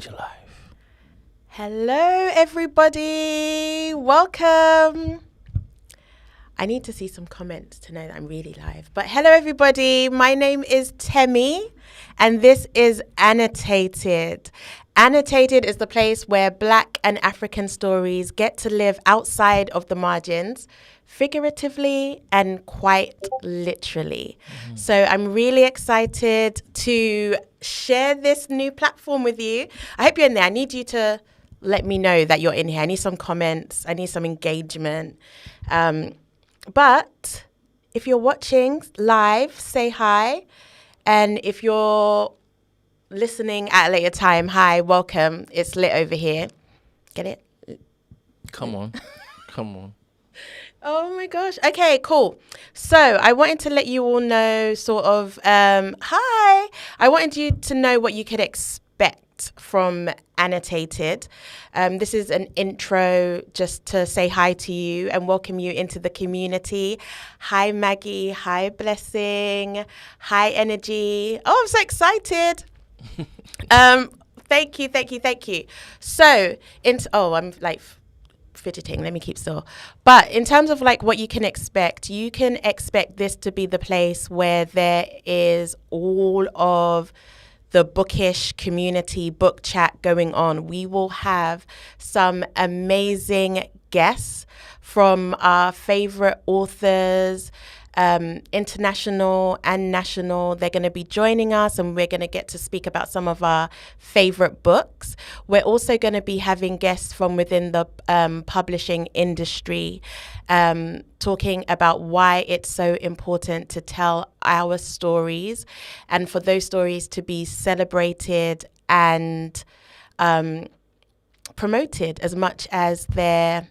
Change your life. Hello, everybody. Welcome. I need to see some comments to know that I'm really live. But hello, everybody. My name is Temi, and this is Annotated. Annotated is the place where Black and African stories get to live outside of the margins, figuratively and quite literally. So I'm really excited to share this new platform with you. I hope you're in there. I need you to let me know that you're in here. I need some comments. I need some engagement. But if you're watching live, say hi. And if you're listening at a later time, hi, welcome. It's lit over here. Get it? Come on. Come on. Oh my gosh. Okay, cool. So I wanted to let you all know hi. I wanted you to know what you could expect from Annotated. This is an intro just to say hi to you and welcome you into the community. Hi, Maggie. Hi, Blessing. Hi, Energy. Oh, I'm so excited. Thank you. So, I'm like fidgeting. Let me keep still. But in terms of like what you can expect this to be the place where there is all of the bookish community book chat going on. We will have some amazing guests from our favorite authors, international and national. They're going to be joining us and we're going to get to speak about some of our favorite books. We're also going to be having guests from within the publishing industry, talking about why it's so important to tell our stories and for those stories to be celebrated and promoted as much as their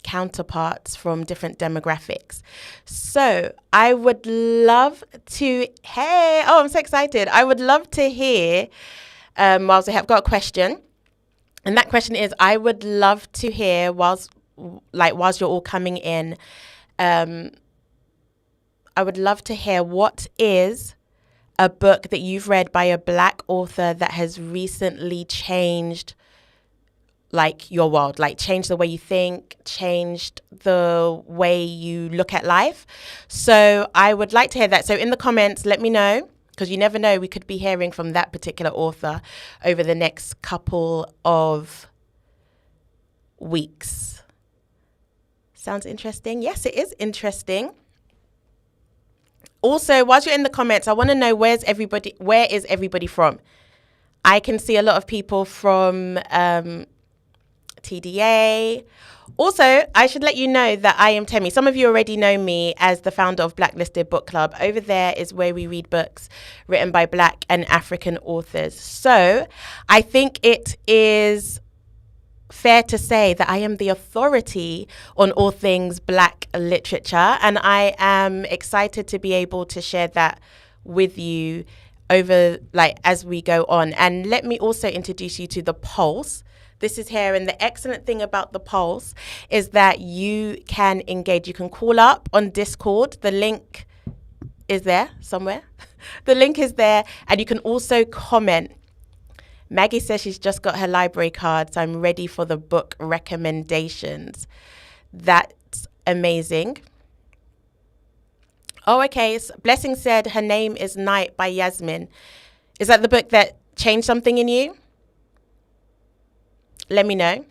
counterparts from different demographics. So I would love to, I'm so excited. I would love to hear, whilst I have got a question, and that question is, I would love to hear whilst you're all coming in, I would love to hear what is a book that you've read by a Black author that has recently changed like your world, like changed the way you think, changed the way you look at life. So I would like to hear that. So in the comments, let me know, because you never know, we could be hearing from that particular author over the next couple of weeks. Sounds interesting? Yes, it is interesting. Also, whilst you're in the comments, I want to know where is everybody from? I can see a lot of people from TDA. Also, I should let you know that I am Temi. Some of you already know me as the founder of Blacklisted Book Club. Over there is where we read books written by Black and African authors. So I think it is fair to say that I am the authority on all things Black literature, and I am excited to be able to share that with you over as we go on. And let me also introduce you to the Pulse. This is here, and the excellent thing about the Pulse is that you can engage. You can call up on Discord. The link is there somewhere. The link is there, and you can also comment. Maggie says she's just got her library card, so I'm ready for the book recommendations. That's amazing. Oh, okay. So Blessing said her name is Night by Yasmin. Is that the book that changed something in you? Let me know.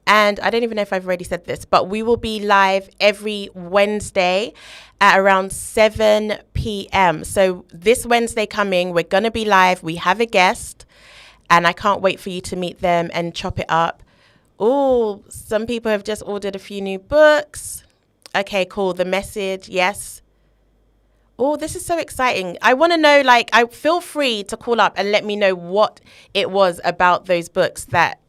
And I don't even know if I've already said this, but we will be live every Wednesday at around 7 p.m. So this Wednesday coming, we're going to be live. We have a guest, and I can't wait for you to meet them and chop it up. Oh, some people have just ordered a few new books. Okay, cool. The message, yes. Oh, this is so exciting. I want to know, I feel free to call up and let me know what it was about those books that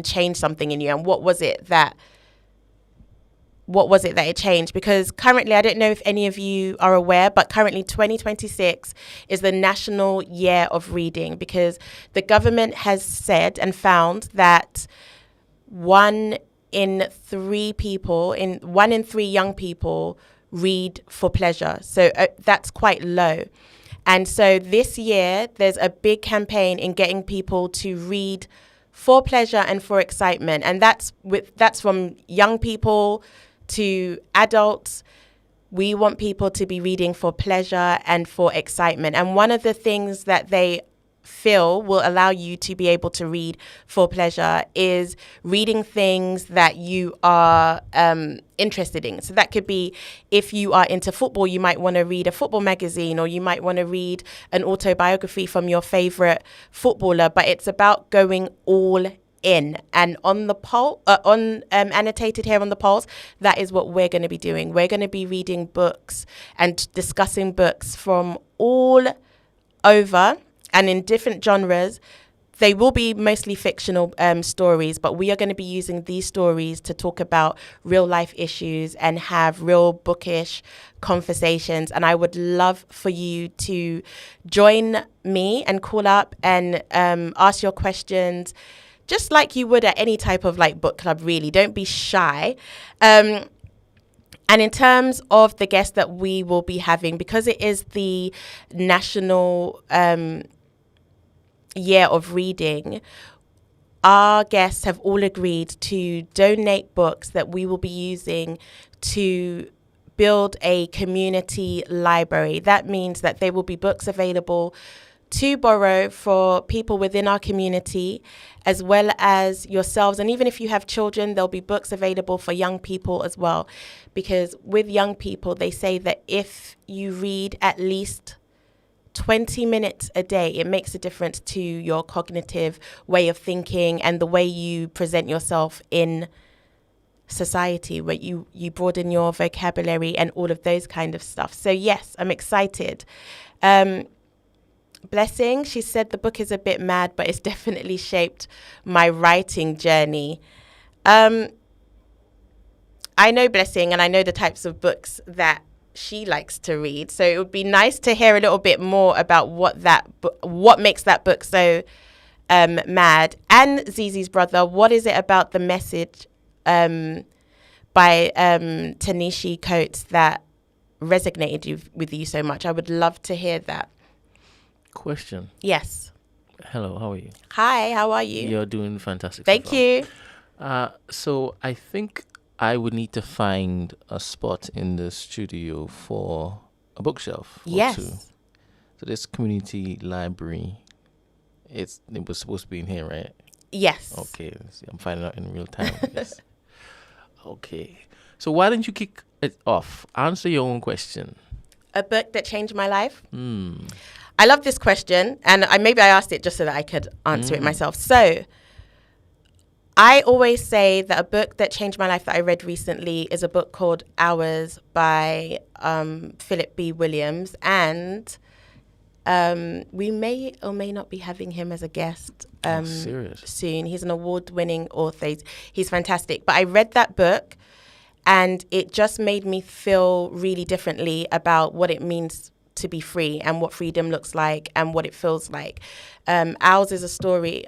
changed something in you, and what was it that it changed? Because currently, I don't know if any of you are aware, but currently 2026 is the National Year of Reading, because the government has said and found that one in three young people read for pleasure. So that's quite low. And so this year, there's a big campaign in getting people to read for pleasure and for excitement. And that's from young people to adults. We want people to be reading for pleasure and for excitement. And one of the things that they feel will allow you to be able to read for pleasure is reading things that you are interested in. So that could be, if you are into football, you might want to read a football magazine, or you might want to read an autobiography from your favorite footballer. But it's about going all in. And on the poll, annotated here on the polls, that is what we're going to be doing. We're going to be reading books and discussing books from all over and in different genres. They will be mostly fictional stories, but we are going to be using these stories to talk about real life issues and have real bookish conversations. And I would love for you to join me and call up and ask your questions, just like you would at any type of like book club, really. Don't be shy. And in terms of the guests that we will be having, because it is the national year of reading, our guests have all agreed to donate books that we will be using to build a community library. That means that there will be books available to borrow for people within our community, as well as yourselves. And even if you have children, there'll be books available for young people as well. Because with young people, they say that if you read at least 20 minutes a day, it makes a difference to your cognitive way of thinking and the way you present yourself in society, where you broaden your vocabulary and all of those kind of stuff. So yes, I'm excited. Blessing, she said the book is a bit mad, but it's definitely shaped my writing journey. I know Blessing, and I know the types of books that she likes to read. So it would be nice to hear a little bit more about what makes that book so mad. And Zizi's brother, what is it about the message by Tanishi Coates that resonated with you so much? I would love to hear that. Question. Yes. Hello, how are you? Hi, how are you? You're doing fantastic. Thank you. So I think I would need to find a spot in the studio for a bookshelf. Yes. Or two. So this community library, it was supposed to be in here, right? Yes. Okay. I'm finding out in real time. Yes. Okay. So why don't you kick it off? Answer your own question. A book that changed my life? I love this question, and maybe I asked it just so that I could answer it myself. So I always say that a book that changed my life that I read recently is a book called Hours by Philip B. Williams. And we may or may not be having him as a guest soon. He's an award-winning author. He's fantastic. But I read that book, and it just made me feel really differently about what it means to be free and what freedom looks like and what it feels like. Hours is a story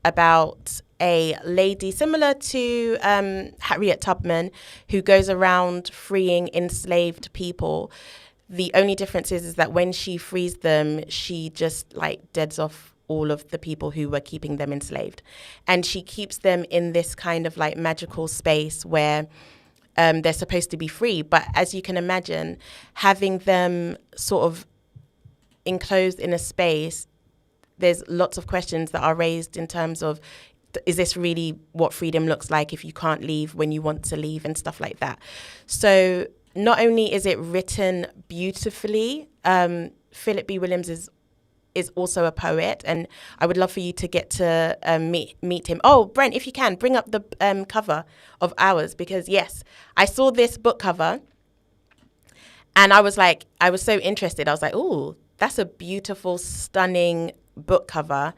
about a lady similar to Harriet Tubman, who goes around freeing enslaved people. The only difference is that when she frees them, she just like deads off all of the people who were keeping them enslaved. And she keeps them in this kind of like magical space where they're supposed to be free. But as you can imagine, having them sort of enclosed in a space, there's lots of questions that are raised in terms of, is this really what freedom looks like if you can't leave when you want to leave and stuff like that? So not only is it written beautifully, Philip B. Williams is also a poet, and I would love for you to get to meet him. Oh, Brent, if you can, bring up the cover of Hours, because yes, I saw this book cover and I was so interested. I was like, oh, that's a beautiful, stunning book cover.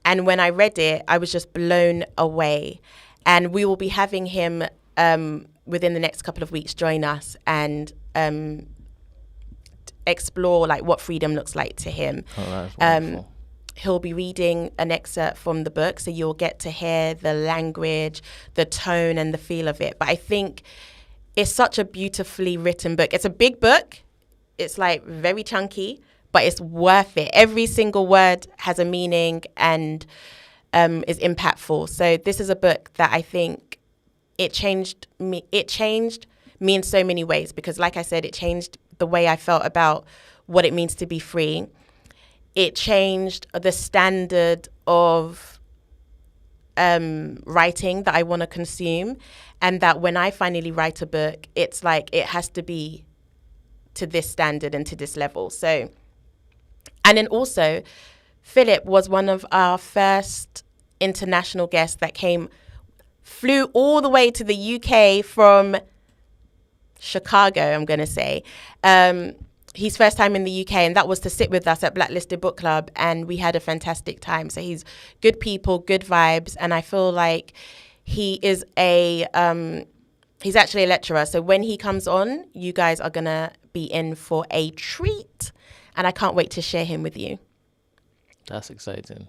And when I read it, I was just blown away. And we will be having him within the next couple of weeks join us and explore like what freedom looks like to him. Oh, that's wonderful. He'll be reading an excerpt from the book, so you'll get to hear the language, the tone, and the feel of it. But I think it's such a beautifully written book. It's a big book. it's like very chunky, but it's worth it. Every single word has a meaning and is impactful. So this is a book that I think it changed me. It changed me in so many ways because, like I said, it changed the way I felt about what it means to be free. It changed the standard of writing that I want to consume, and that when I finally write a book, it's like it has to be to this standard and to this level. So, and then also, Philip was one of our first international guests that flew all the way to the UK from Chicago, I'm going to say. His first time in the UK, and that was to sit with us at Blacklisted Book Club, and we had a fantastic time. So he's good people, good vibes, and I feel like he is he's actually a lecturer. So when he comes on, you guys are going to be in for a treat, and I can't wait to share him with you. That's exciting.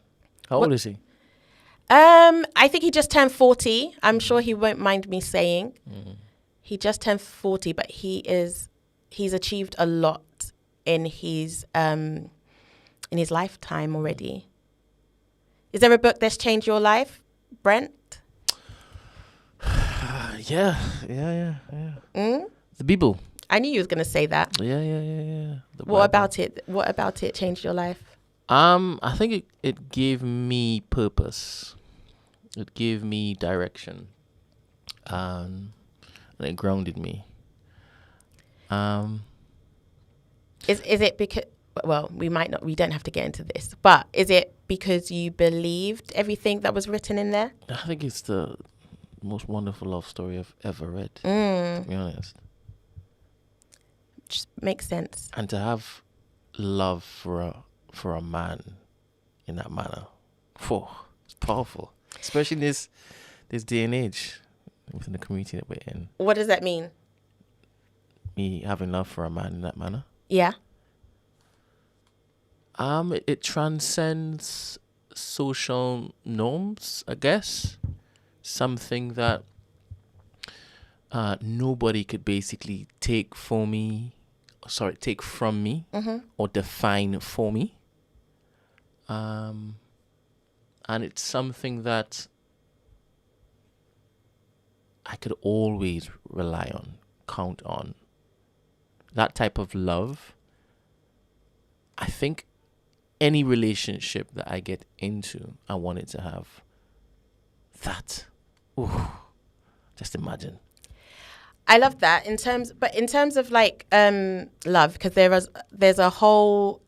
How old is he? I think he just turned 40. I'm sure he won't mind me saying. He just turned 40, but he's achieved a lot in his lifetime already. Is there a book that's changed your life, Brent? Yeah. The Bible. I knew you was gonna say that. Yeah. What about it? What about it changed your life? I think it gave me purpose. It gave me direction. And it grounded me. Is it because, well, we don't have to get into this, but is it because you believed everything that was written in there? I think it's the most wonderful love story I've ever read, to be honest. Just makes sense. And to have love for a man in that manner, it's powerful, especially in this day and age within the community that we're in. What does that mean? Me having love for a man in that manner. Yeah. It transcends social norms, I guess. Something that nobody could basically take from me, or define for me. And it's something that I could always rely on, count on. That type of love, I think any relationship that I get into, I want it to have that. Ooh, just imagine. I love that in terms of like love, because there's a whole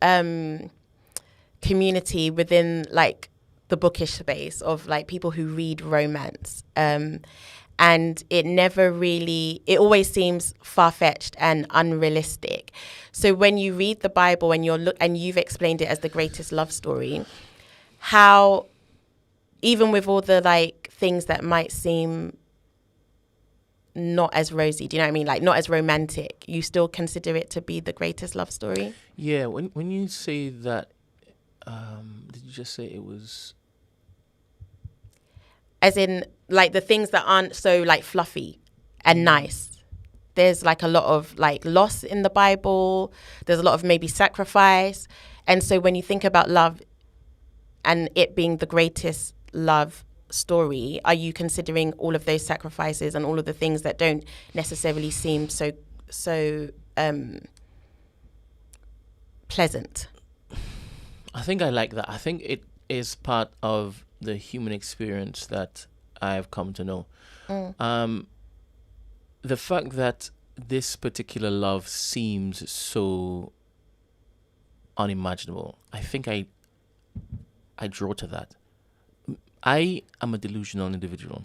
community within like the bookish space of like people who read romance, and it always seems far-fetched and unrealistic. So when you read the Bible and you've explained it as the greatest love story, how even with all the like things that might seem not as rosy, do you know what I mean? Like not as romantic, you still consider it to be the greatest love story? Yeah, when you say that, did you just say it was... As in like the things that aren't so like fluffy and nice. There's like a lot of like loss in the Bible. There's a lot of maybe sacrifice. And so when you think about love and it being the greatest love story, are you considering all of those sacrifices and all of the things that don't necessarily seem so pleasant? I think I like that. I think it is part of the human experience that I've come to know. The fact that this particular love seems so unimaginable, I think I draw to that. I am a delusional individual.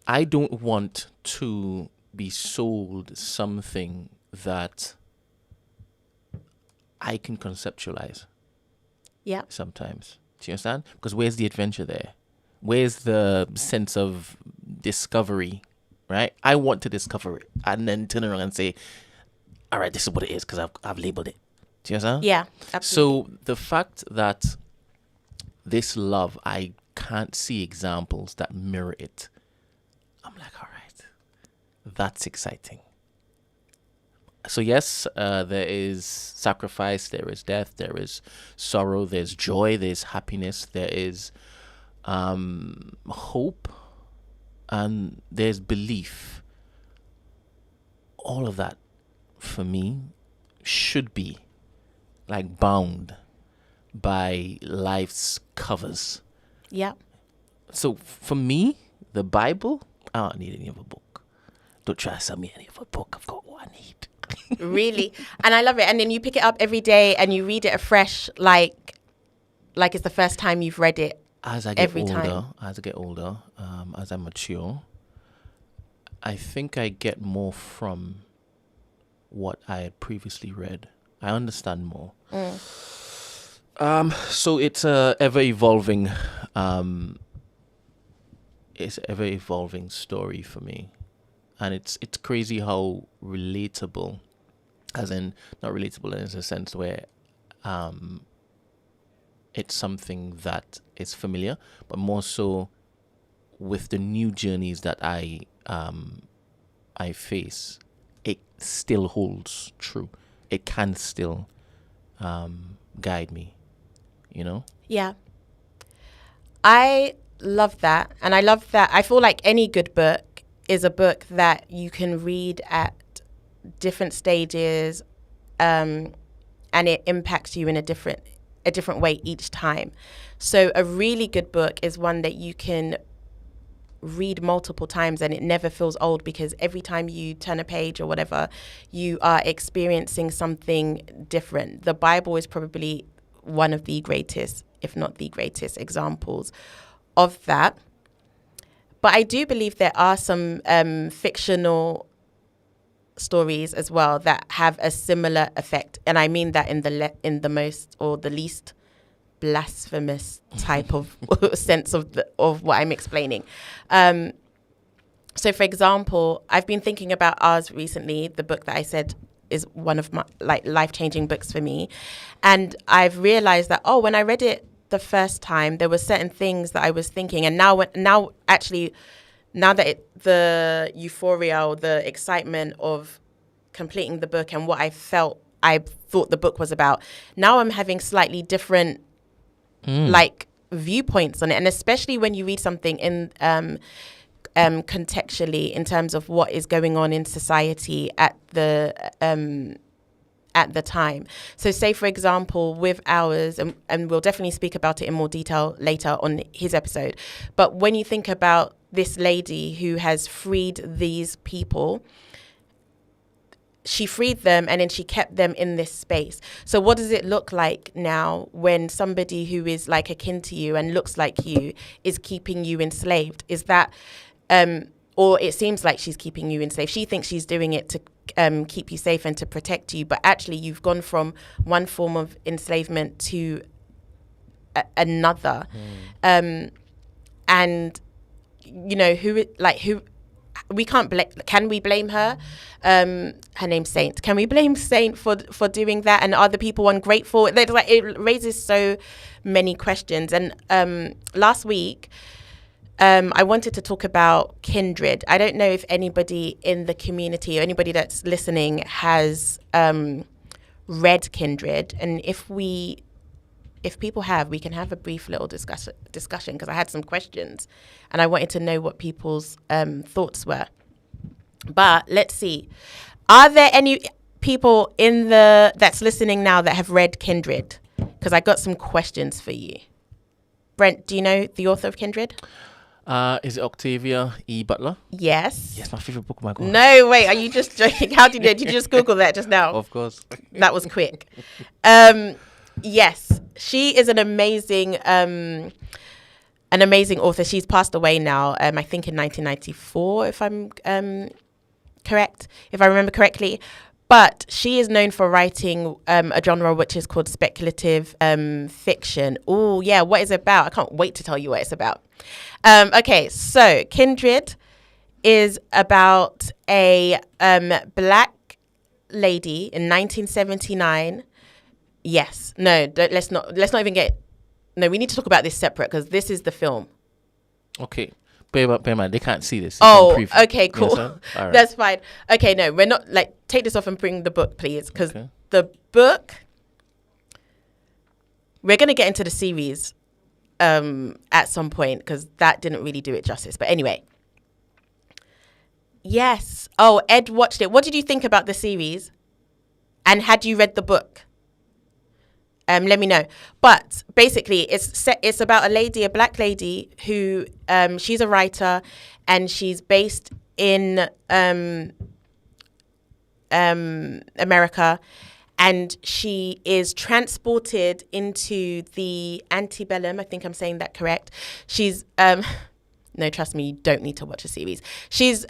I don't want to be sold something that I can conceptualize. Yeah. Sometimes. Do you understand? Because where's the adventure there? Where's the sense of discovery, right? I want to discover it and then turn around and say, all right, this is what it is because I've labeled it. Do you understand? Yeah, absolutely. So the fact that this love, I can't see examples that mirror it, I'm like, all right, that's exciting. So yes, there is sacrifice, there is death, there is sorrow, there's joy, there's happiness, there is hope, and there's belief. All of that, for me, should be like bound by life's covers. Yeah. So for me, the Bible, I don't need any other book. Don't try to sell me any other book. I've got what I need. Really. And I love it. And then you pick it up every day and you read it afresh, like it's the first time you've read it. As I get every older, time. as I mature, I think I get more from what I had previously read. I understand more. So it's a ever evolving story for me. And it's crazy how relatable, as in not relatable in a sense where it's something that is familiar, but more so with the new journeys that I face, it still holds true. It can still guide me, you know? Yeah. I love that. And I love that. I feel like any good book is a book that you can read at different stages, and it impacts you in a different way each time. So a really good book is one that you can read multiple times and it never feels old, because every time you turn a page or whatever, you are experiencing something different. The Bible is probably one of the greatest, if not the greatest, examples of that. But I do believe there are some fictional stories as well that have a similar effect, and I mean that in the most or the least blasphemous type of sense of what I'm explaining. So, for example, I've been thinking about ours recently, the book that I said is one of my life-changing books for me, and I've realized that when I read it the first time, there were certain things that I was thinking, and now that the euphoria or the excitement of completing the book and what I thought the book was about, now I'm having slightly different viewpoints on it, and especially when you read something in contextually in terms of what is going on in society at the time. So say, for example, with ours, and we'll definitely speak about it in more detail later on his episode, but when you think about this lady who has freed these people, she freed them and then she kept them in this space. So what does it look like now when somebody who is like akin to you and looks like you is keeping you enslaved? Is that, or it seems like she's keeping you enslaved. She thinks she's doing it to keep you safe and to protect you, but actually you've gone from one form of enslavement to another. And you know, who we can't can we blame her? Her name's Saint. Can we blame Saint for doing that? And are the people ungrateful? It raises so many questions. And last week, I wanted to talk about Kindred. I don't know if anybody in the community or anybody that's listening has read Kindred, and if people have, we can have a brief little discussion, because I had some questions and I wanted to know what people's thoughts were. But let's see. Are there any people that's listening now that have read Kindred? Because I got some questions for you. Brent, do you know the author of Kindred? Is it Octavia E. Butler? Yes. Yes, my favorite book. Oh my God. No, wait. Are you just joking? How did you just Google that just now? Of course. That was quick. Yes, she is an amazing author. She's passed away now. I think in 1994, if I'm correct, if I remember correctly. But she is known for writing a genre which is called speculative fiction. Oh, yeah. What is it about? I can't wait to tell you what it's about. Okay, so Kindred is about a black lady in 1979. Yes. No, let's not even get... No, we need to talk about this separate, because this is the film. Okay. Pema, they can't see this. You can Oh, preview. okay, You cool. understand? All right. That's fine. Okay, no, we're not like take this off and bring the book, please, because Okay. the book. We're gonna get into the series at some point because that didn't really do it justice. But anyway, yes. Oh, Ed watched it. What did you think about the series? And had you read the book? Let me know. But basically, it's about a lady, a black lady who she's a writer, and she's based in America, and she is transported into the antebellum. I think I'm saying that correct. She's no, trust me, you don't need to watch a series. She's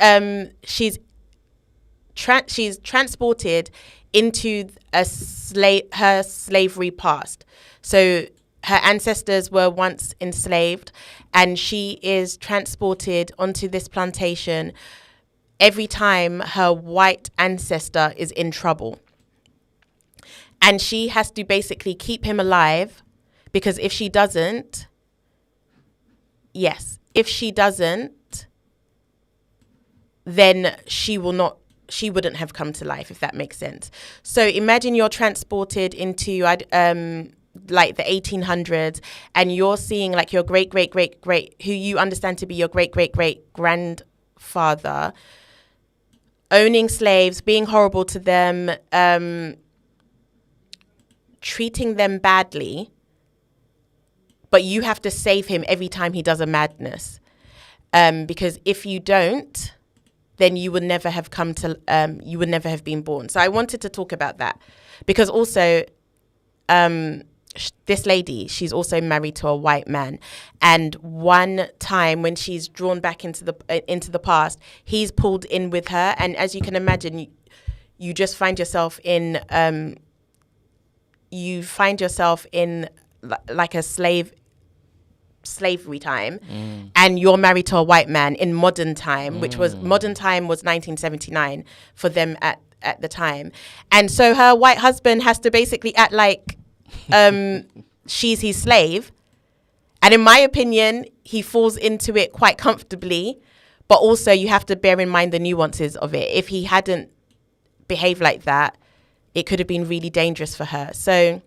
transported into her slavery past. So her ancestors were once enslaved, and she is transported onto this plantation every time her white ancestor is in trouble. And she has to basically keep him alive, because if she doesn't, then she wouldn't have come to life, if that makes sense. So imagine you're transported into like the 1800s, and you're seeing like your great, who you understand to be your great grandfather, owning slaves, being horrible to them, treating them badly, but you have to save him every time he does a madness. Because if you don't, then you would never have you would never have been born. So I wanted to talk about that, because also this lady, she's also married to a white man, and one time when she's drawn back into the past, he's pulled in with her, and as you can imagine, you just find yourself in like a slavery time, and you're married to a white man in modern time, which was 1979 for them at the time. And so her white husband has to basically act like she's his slave. And in my opinion, he falls into it quite comfortably, but also you have to bear in mind the nuances of it. If he hadn't behaved like that, it could have been really dangerous for her. So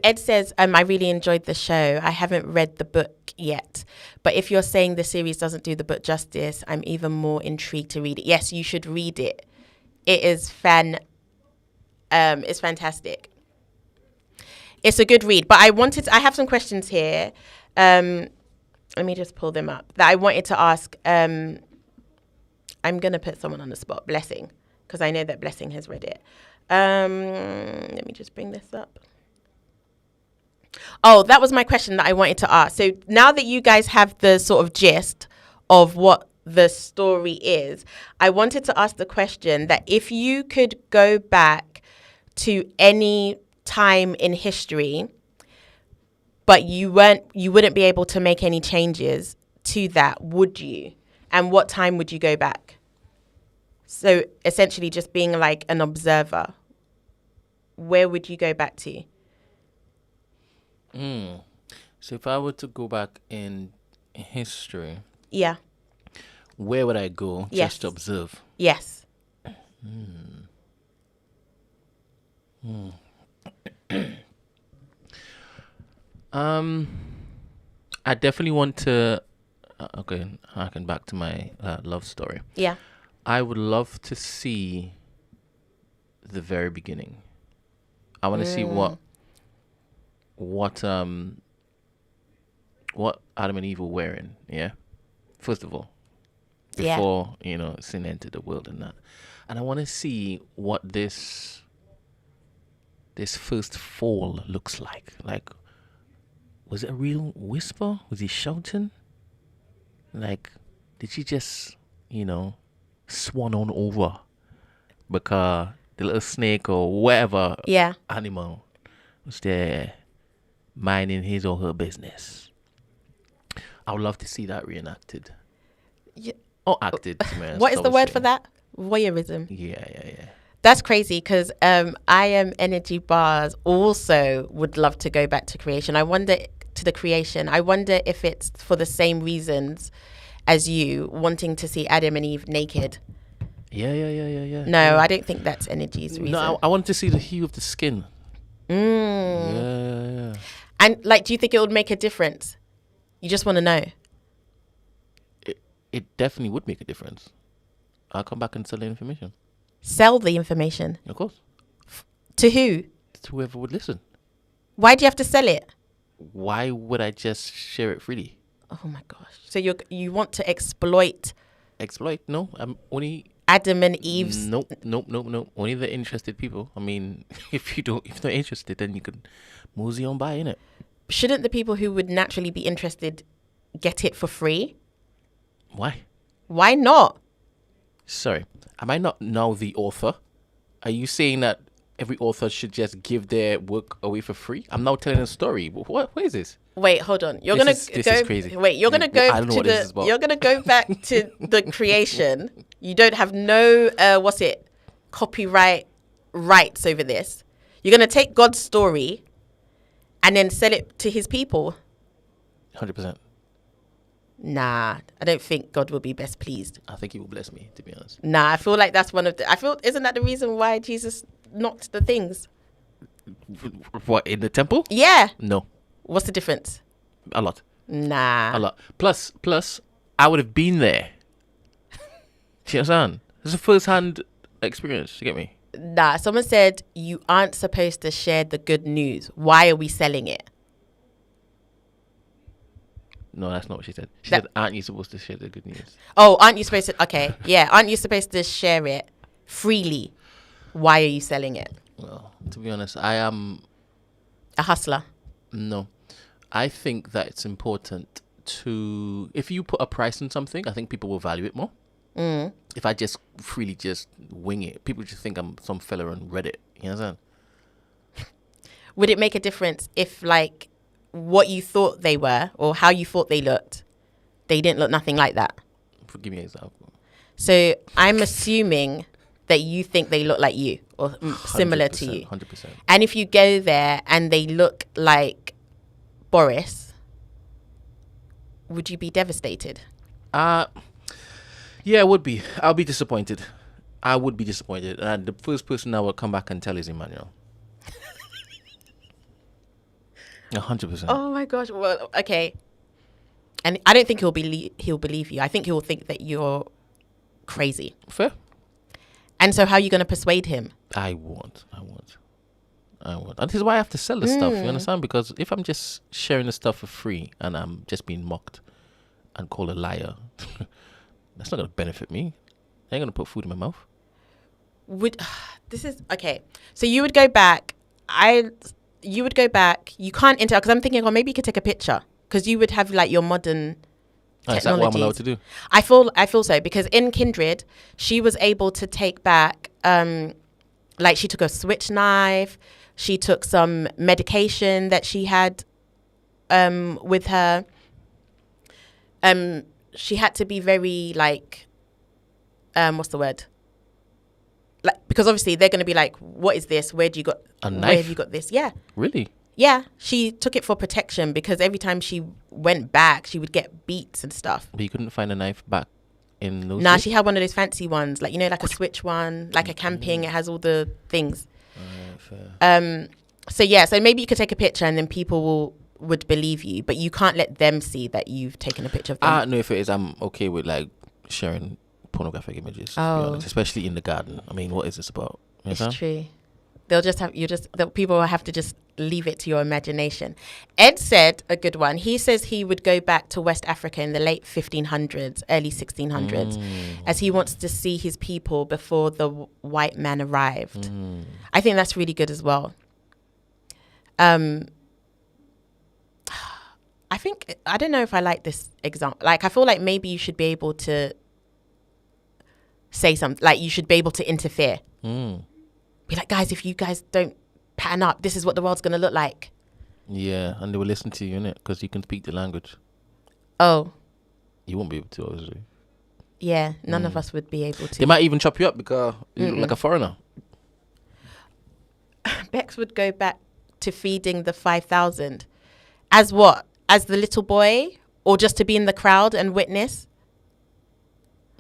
Ed says, I really enjoyed the show. I haven't read the book yet, but if you're saying the series doesn't do the book justice, I'm even more intrigued to read it. Yes, you should read it. It is it's fantastic. It's a good read, but I have some questions here. Let me just pull them up that I wanted to ask. I'm going to put someone on the spot, Blessing, because I know that Blessing has read it. Let me just bring this up. Oh, that was my question that I wanted to ask. So now that you guys have the sort of gist of what the story is, I wanted to ask the question that if you could go back to any time in history, but you wouldn't be able to make any changes to that, would you? And what time would you go back? So essentially just being like an observer, where would you go back to? So if I were to go back in history, Yeah. where would I go just to observe? Yes. I definitely want to. Okay, harken back to my love story. Yeah. I would love to see the very beginning. I want to see what Adam and Eve were wearing. Yeah, first of all, before sin entered the world and that, and I want to see what this first fall looks like. Like, was it a real whisper? Was he shouting? Like, did she just swan on over because the little snake or whatever animal was there minding his or her business? I would love to see that reenacted. Yeah. Or acted. What is the word for that? Voyeurism. Yeah. That's crazy, because I Am Energy Bars also would love to go back to creation. I wonder to the creation. I wonder if it's for the same reasons as you wanting to see Adam and Eve naked. Yeah. No, I don't think that's energy's reason. No, I want to see the hue of the skin. Yeah. And like, do you think it would make a difference? You just want to know. It definitely would make a difference. I'll come back and sell the information. Sell the information? Of course. To who? To whoever would listen. Why do you have to sell it? Why would I just share it freely? Oh my gosh. So you want to exploit No, I'm only Adam and Eve's. Nope. Only the interested people. I mean, if you're not interested, then you can mosey on by, innit? Shouldn't the people who would naturally be interested get it for free? Why not? Sorry, am I not now the author? Are you saying that every author should just give their work away for free? I'm now telling a story. What is this? Wait, hold on. This is crazy. Wait, you're gonna go I don't know what this is about. You're gonna go back to the creation. You don't have no copyright rights over this. You're gonna take God's story and then sell it to his people. 100%. Nah, I don't think God will be best pleased. I think he will bless me, to be honest. Nah, I feel like that's isn't that the reason why Jesus knocked the things? What, in the temple? Yeah. No. What's the difference? A lot. Nah. A lot. Plus, I would have been there. Do you understand? It's a first-hand experience. You get me? Nah, someone said you aren't supposed to share the good news. Why are we selling it? No, that's not what she said. She said, aren't you supposed to share the good news? Oh, aren't you supposed to? Okay, yeah. Aren't you supposed to share it freely? Why are you selling it? Well, to be honest, I am... A hustler? No. I think that it's important to... If you put a price on something, I think people will value it more. If I just freely just wing it, people just think I'm some fella on Reddit. You understand? Would it make a difference if, like, what you thought they were or how you thought they looked, they didn't look nothing like that? Give me an example. So I'm assuming that you think they look like you or similar to you. 100%. And if you go there and they look like Boris, would you be devastated? Yeah, I would be. I'll be disappointed. I would be disappointed. And the first person I would come back and tell is Emmanuel. 100%. Oh my gosh. Well, okay. And I don't think he'll believe you. I think he'll think that you're crazy. Fair. And so how are you going to persuade him? I won't. And this is why I have to sell the stuff, you understand? Because if I'm just sharing the stuff for free and I'm just being mocked and called a liar, that's not going to benefit me. I ain't going to put food in my mouth. Okay. So you would go back. You can't enter, because I'm thinking, maybe you could take a picture, because you would have like your modern technologies. Is that what I'm allowed to do? I feel so, because in Kindred, she was able to take back, like she took a switch knife, she took some medication that she had with her. She had to be very like, what's the word? Like, because obviously they're going to be like, what is this? Where have you got this? Yeah. Really? Yeah. She took it for protection, because every time she went back, she would get beats and stuff. But you couldn't find a knife back in those Nah, days? she had one of those fancy ones, like, like a switch one, like a camping. It has all the things. Fair. So maybe you could take a picture and then people would believe you, but you can't let them see that you've taken a picture of them. No, if it is, I'm okay with like sharing pornographic images, to be honest, especially in the garden. I mean, what is this about? It's true. People will have to just leave it to your imagination. Ed said a good one. He says he would go back to West Africa in the late 1500s, early 1600s, as he wants to see his people before the white man arrived. I think that's really good as well. I don't know if I like this example. Like, I feel like maybe you should be able to say something, like you should be able to interfere. Be like, guys, if you guys don't pattern up, this is what the world's going to look like. Yeah, and they will listen to you, innit? Because you can speak the language. Oh. You won't be able to, obviously. Yeah, none of us would be able to. They might even chop you up because you look like a foreigner. Bex would go back to feeding the 5,000 As what? As the little boy? Or just to be in the crowd and witness?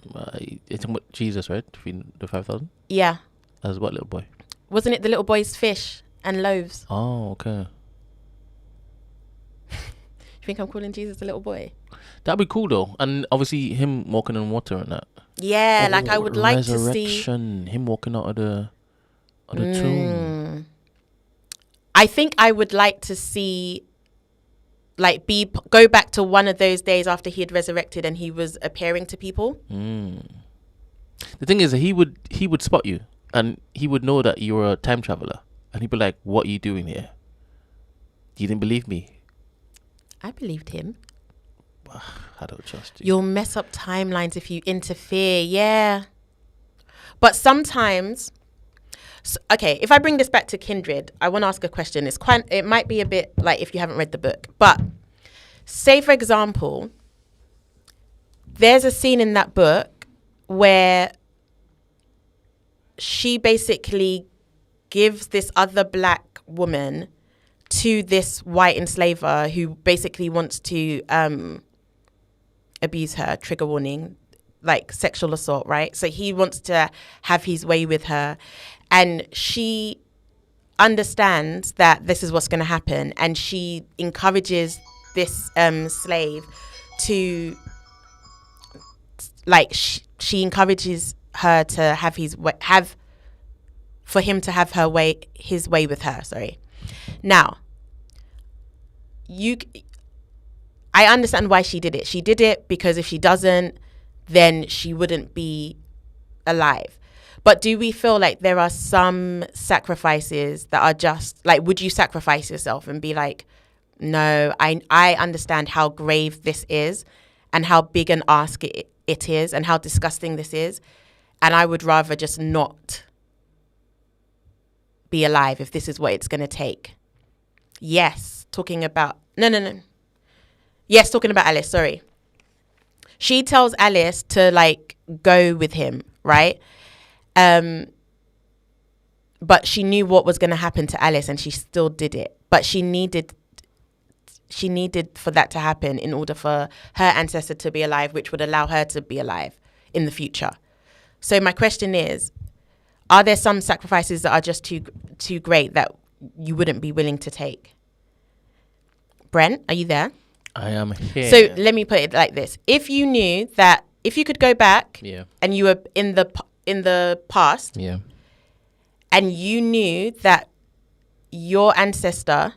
It's talking about Jesus, right? To feed the 5,000? Yeah. As what little boy? Wasn't it the little boy's fish and loaves? Oh, okay. You think I'm calling Jesus a little boy? That'd be cool though. And obviously him walking on water and that. Yeah, like I would like to see resurrection. Him walking out of the tomb. I think I would like to see like go back to one of those days after he had resurrected and he was appearing to people. The thing is that he would spot you and he would know that you're a time traveler and he'd be like, what are you doing here? You didn't believe me. I believed him. I don't trust you. You'll mess up timelines if you interfere. Yeah. But sometimes, okay, if I bring this back to Kindred, I want to ask a question. It might be a bit like if you haven't read the book, but say for example, there's a scene in that book where she basically gives this other black woman to this white enslaver who basically wants to abuse her, trigger warning, like sexual assault, right? So he wants to have his way with her and she understands that this is what's going to happen and she encourages this slave to like she encourages her to have for him to have his way with her, sorry. Now, I understand why she did it. She did it because if she doesn't, then she wouldn't be alive. But do we feel like there are some sacrifices that are just like, would you sacrifice yourself and be like, no, I understand how grave this is and how big an ask it is and how disgusting this is. And I would rather just not be alive if this is what it's going to take. Yes, talking about... No. Yes, talking about Alice, sorry. She tells Alice to, like, go with him, right? But she knew what was going to happen to Alice and she still did it. But she needed for that to happen in order for her ancestor to be alive, which would allow her to be alive in the future. So my question is, are there some sacrifices that are just too great that you wouldn't be willing to take? Brent, are you there? I am here. So let me put it like this. If you knew that if you could go back and you were in the past and you knew that your ancestor,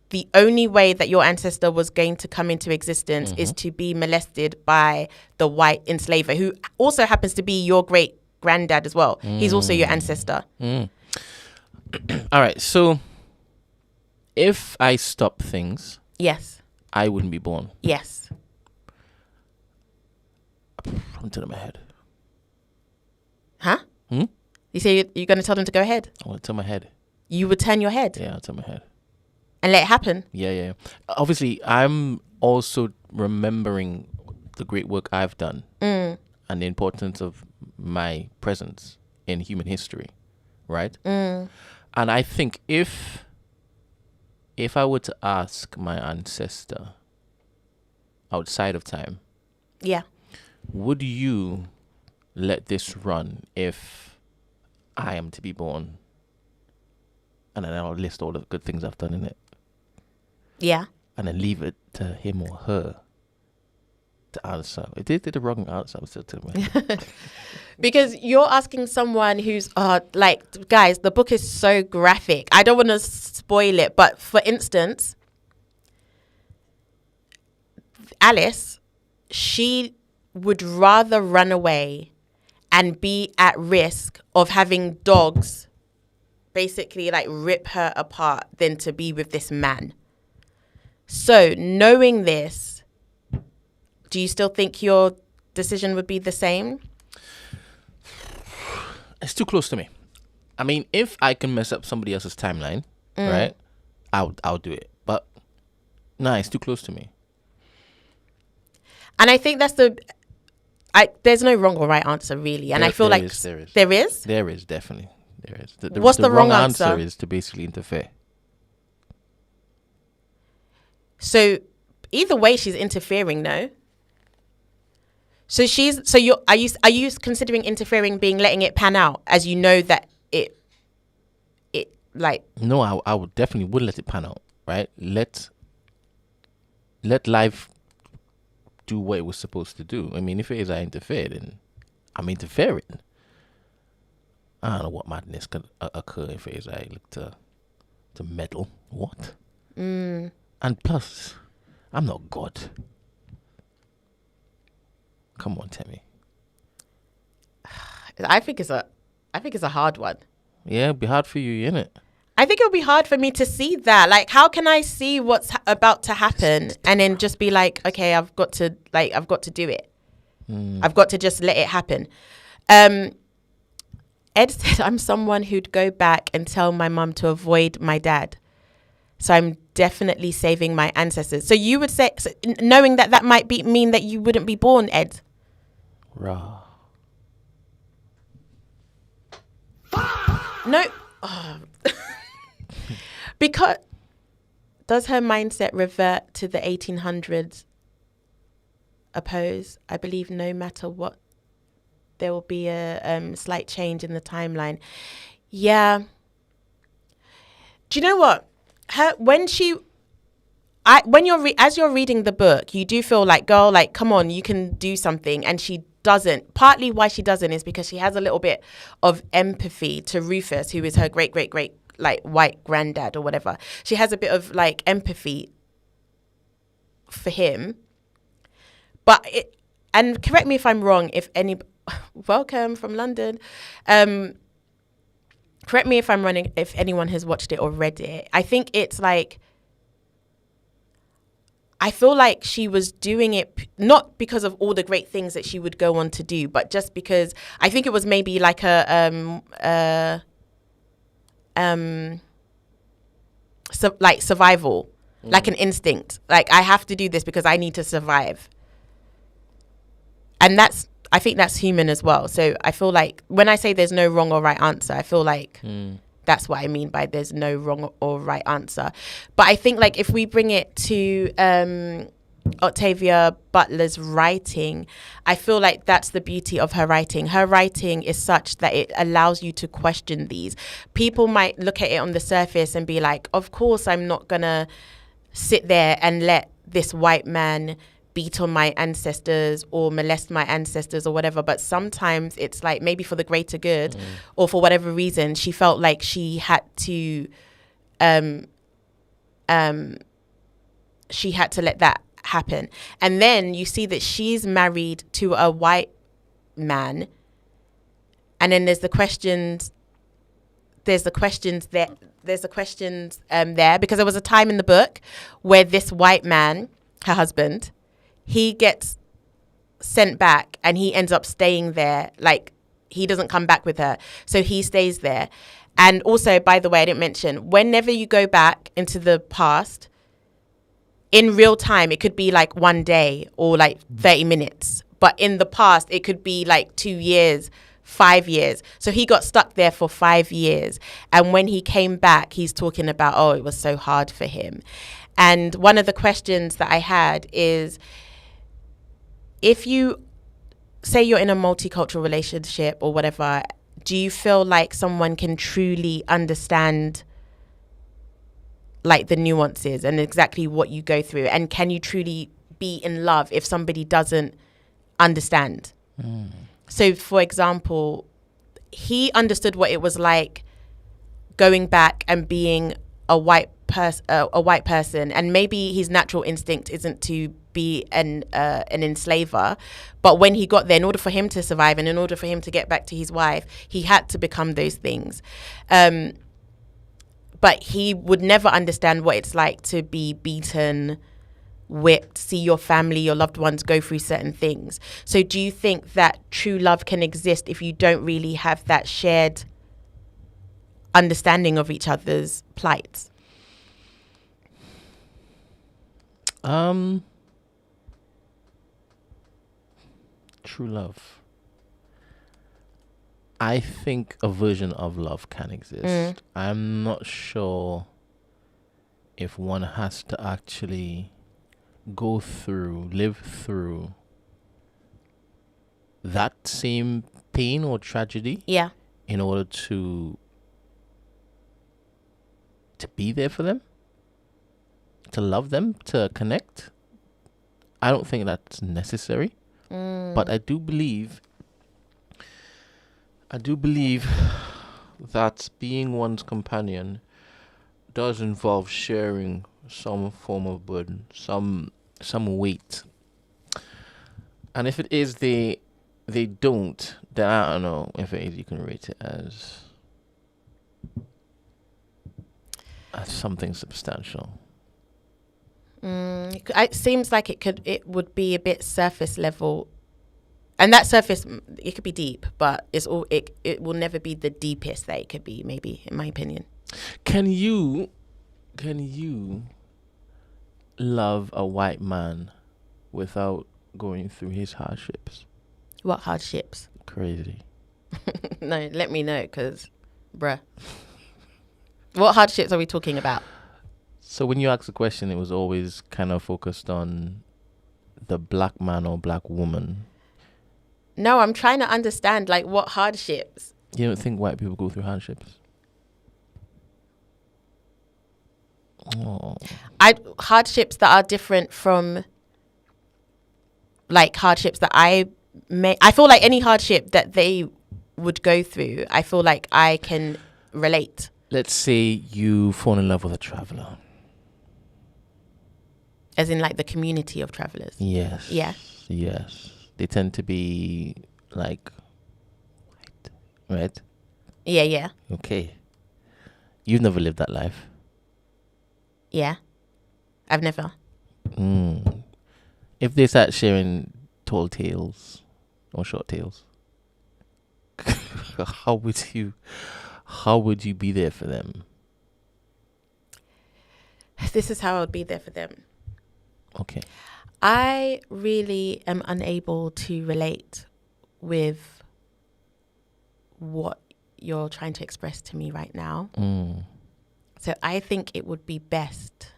the only way that your ancestor was going to come into existence is to be molested by the white enslaver, who also happens to be your great granddad as well. He's also your ancestor. All right. So if I stop things, yes, I wouldn't be born. Yes. I'm turning my head. Huh? You say you're going to tell them to go ahead? I want to turn my head. You would turn your head? Yeah, I'll turn my head. And let it happen? Yeah. Obviously, I'm also remembering the great work I've done and the importance of my presence in human history, right? And I think if I were to ask my ancestor outside of time, would you let this run if I am to be born? And then I'll list all the good things I've done in it. Yeah. And then leave it to him or her to answer. If they did the wrong answer, I'm still telling me. Because you're asking someone who's, like, guys, the book is so graphic. I don't want to spoil it. But for instance, Alice, she would rather run away and be at risk of having dogs basically like rip her apart than to be with this man. So knowing this, do you still think your decision would be the same? It's too close to me. I mean, if I can mess up somebody else's timeline, right, I'll do it. But no, it's too close to me. And I think that's there's no wrong or right answer really. And I feel like there is. There is definitely. There is. What's the wrong answer? Is to basically interfere. So either way, she's interfering, no? So are you considering interfering being letting it pan out as you know that it like No, I would definitely would let it pan out, right? Let life do what it was supposed to do. I mean, if it is I interfere, then I'm interfering. I don't know what madness could occur if it is I look to meddle. What? And plus, I'm not God. Come on, Temi. I think it's a hard one. Yeah, it'd be hard for you, innit? I think it'll be hard for me to see that. Like, how can I see what's about to happen and then just be like, okay, I've got to do it. I've got to just let it happen. Ed said, I'm someone who'd go back and tell my mum to avoid my dad. So I'm definitely saving my ancestors. So you would say, so knowing that might mean that you wouldn't be born, Ed. Rah. No. Oh. Because does her mindset revert to the 1800s? Oppose? I believe no matter what, there will be a slight change in the timeline. Yeah. Do you know what? As you're reading the book, you do feel like, girl, like, come on, you can do something. And she doesn't. Partly why she doesn't is because she has a little bit of empathy to Rufus, who is her great, like, white granddad or whatever. She has a bit of, like, empathy for him. But and correct me if I'm wrong, welcome from London. Correct me if I'm wrong, if anyone has watched it or read it. I think it's like, I feel like she was doing it not because of all the great things that she would go on to do, but just because I think it was maybe like like survival, like an instinct. Like, I have to do this because I need to survive. And I think that's human as well. So I feel like when I say there's no wrong or right answer, I feel like that's what I mean by there's no wrong or right answer. But I think, like, if we bring it to Octavia Butler's writing, I feel like that's the beauty of her writing. Her writing is such that it allows you to question these. People might look at it on the surface and be like, of course, I'm not going to sit there and let this white man beat on my ancestors or molest my ancestors or whatever. But sometimes it's like, maybe for the greater good or for whatever reason, she felt like she had to let that happen. And then you see that she's married to a white man, and then there's the questions there, because there was a time in the book where this white man, her husband, he gets sent back and he ends up staying there. Like, he doesn't come back with her. So he stays there. And also, by the way, I didn't mention, whenever you go back into the past, in real time, it could be like one day or like 30 minutes. But in the past, it could be like 2 years, 5 years. So he got stuck there for 5 years. And when he came back, he's talking about, oh, it was so hard for him. And one of the questions that I had is, if you say you're in a multicultural relationship or whatever, do you feel like someone can truly understand, like, the nuances and exactly what you go through? And can you truly be in love if somebody doesn't understand? So, for example, he understood what it was like going back and being a white person, and maybe his natural instinct isn't to be an enslaver, but when he got there, in order for him to survive and in order for him to get back to his wife, he had to become those things. But he would never understand what it's like to be beaten, whipped, see your family, your loved ones go through certain things. So do you think that true love can exist if you don't really have that shared understanding of each other's plights? True love. I think a version of love can exist. I'm not sure if one has to actually live through that same pain or tragedy Yeah. in order to be there for them, to love them, to connect. I don't think that's necessary. But I do believe that being one's companion does involve sharing some form of burden, some weight. And if it is they don't, then I don't know if it is, you can rate it as something substantial. It seems like it would be a bit surface level, and that surface, it could be deep, but it will never be the deepest that it could be, maybe, in my opinion. Can you love a white man without going through his hardships? What hardships? Crazy. No, let me know, because, bruh. What hardships are we talking about? So when you asked the question, it was always kind of focused on the black man or black woman. No, I'm trying to understand, like, what hardships? You don't think white people go through hardships? Oh. Hardships that are different from, like, hardships that I feel like any hardship that they would go through, I feel like I can relate. Let's say you fall in love with a traveler. As in, like, the community of travelers. Yes. Yeah. Yes. They tend to be, like, white, right? Yeah, yeah. Okay. You've never lived that life. Yeah. I've never. If they start sharing tall tales or short tales, how would you be there for them? This is how I would be there for them. Okay. I really am unable to relate with what you're trying to express to me right now. So I think it would be best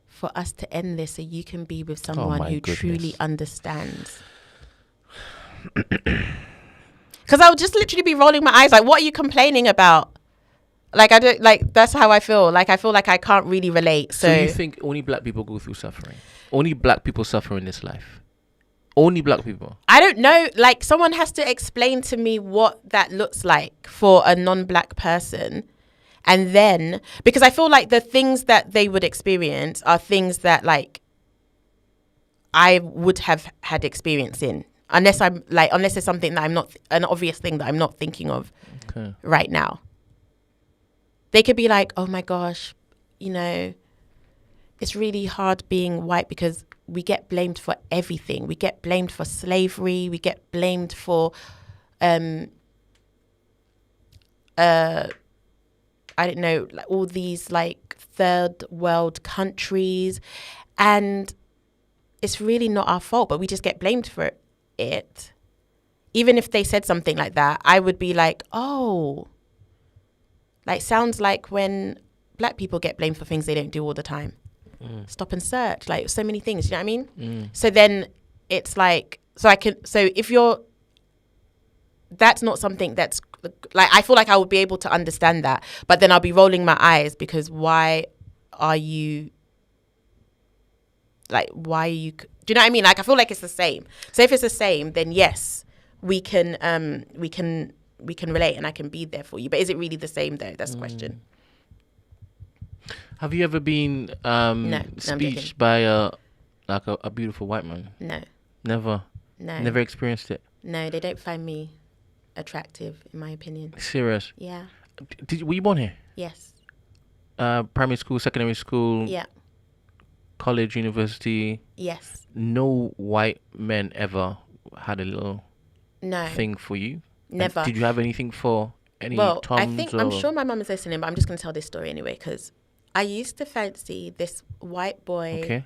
for us to end this so you can be with someone who truly understands. Because I would just literally be rolling my eyes like, what are you complaining about? Like, I don't, like, that's how I feel. Like, I feel like I can't really relate. So you think only black people go through suffering? Only black people suffer in this life? Only black people? I don't know. Like, someone has to explain to me what that looks like for a non-black person. And then, because I feel like the things that they would experience are things that, like, I would have had experience in. Unless it's something that I'm not, an obvious thing that I'm not thinking of right now. They could be like, oh my gosh, you know, it's really hard being white because we get blamed for everything. We get blamed for slavery. We get blamed for, I don't know, like all these like third world countries. And it's really not our fault, but we just get blamed for it. Even if they said something like that, I would be like, oh, like sounds like when black people get blamed for things they don't do all the time. Stop and search, like so many things, you know what I mean? So then it's like, that's not something that's like, I feel like I would be able to understand that, but then I'll be rolling my eyes because why are you, do you know what I mean? Like, I feel like it's the same. So if it's the same, then yes, we can relate and I can be there for you. But is it really the same though? That's the question. Have you ever been speeched by a beautiful white man? No. Never? No. Never experienced it? No, they don't find me attractive, in my opinion. Serious? Yeah. Were you born here? Yes. Primary school, secondary school? Yeah. College, university? Yes. No white men ever had a little thing for you? Never. And did you have anything for any Well, Toms? I think, I'm sure my mum is listening, but I'm just going to tell this story anyway, because I used to fancy this white boy. Okay.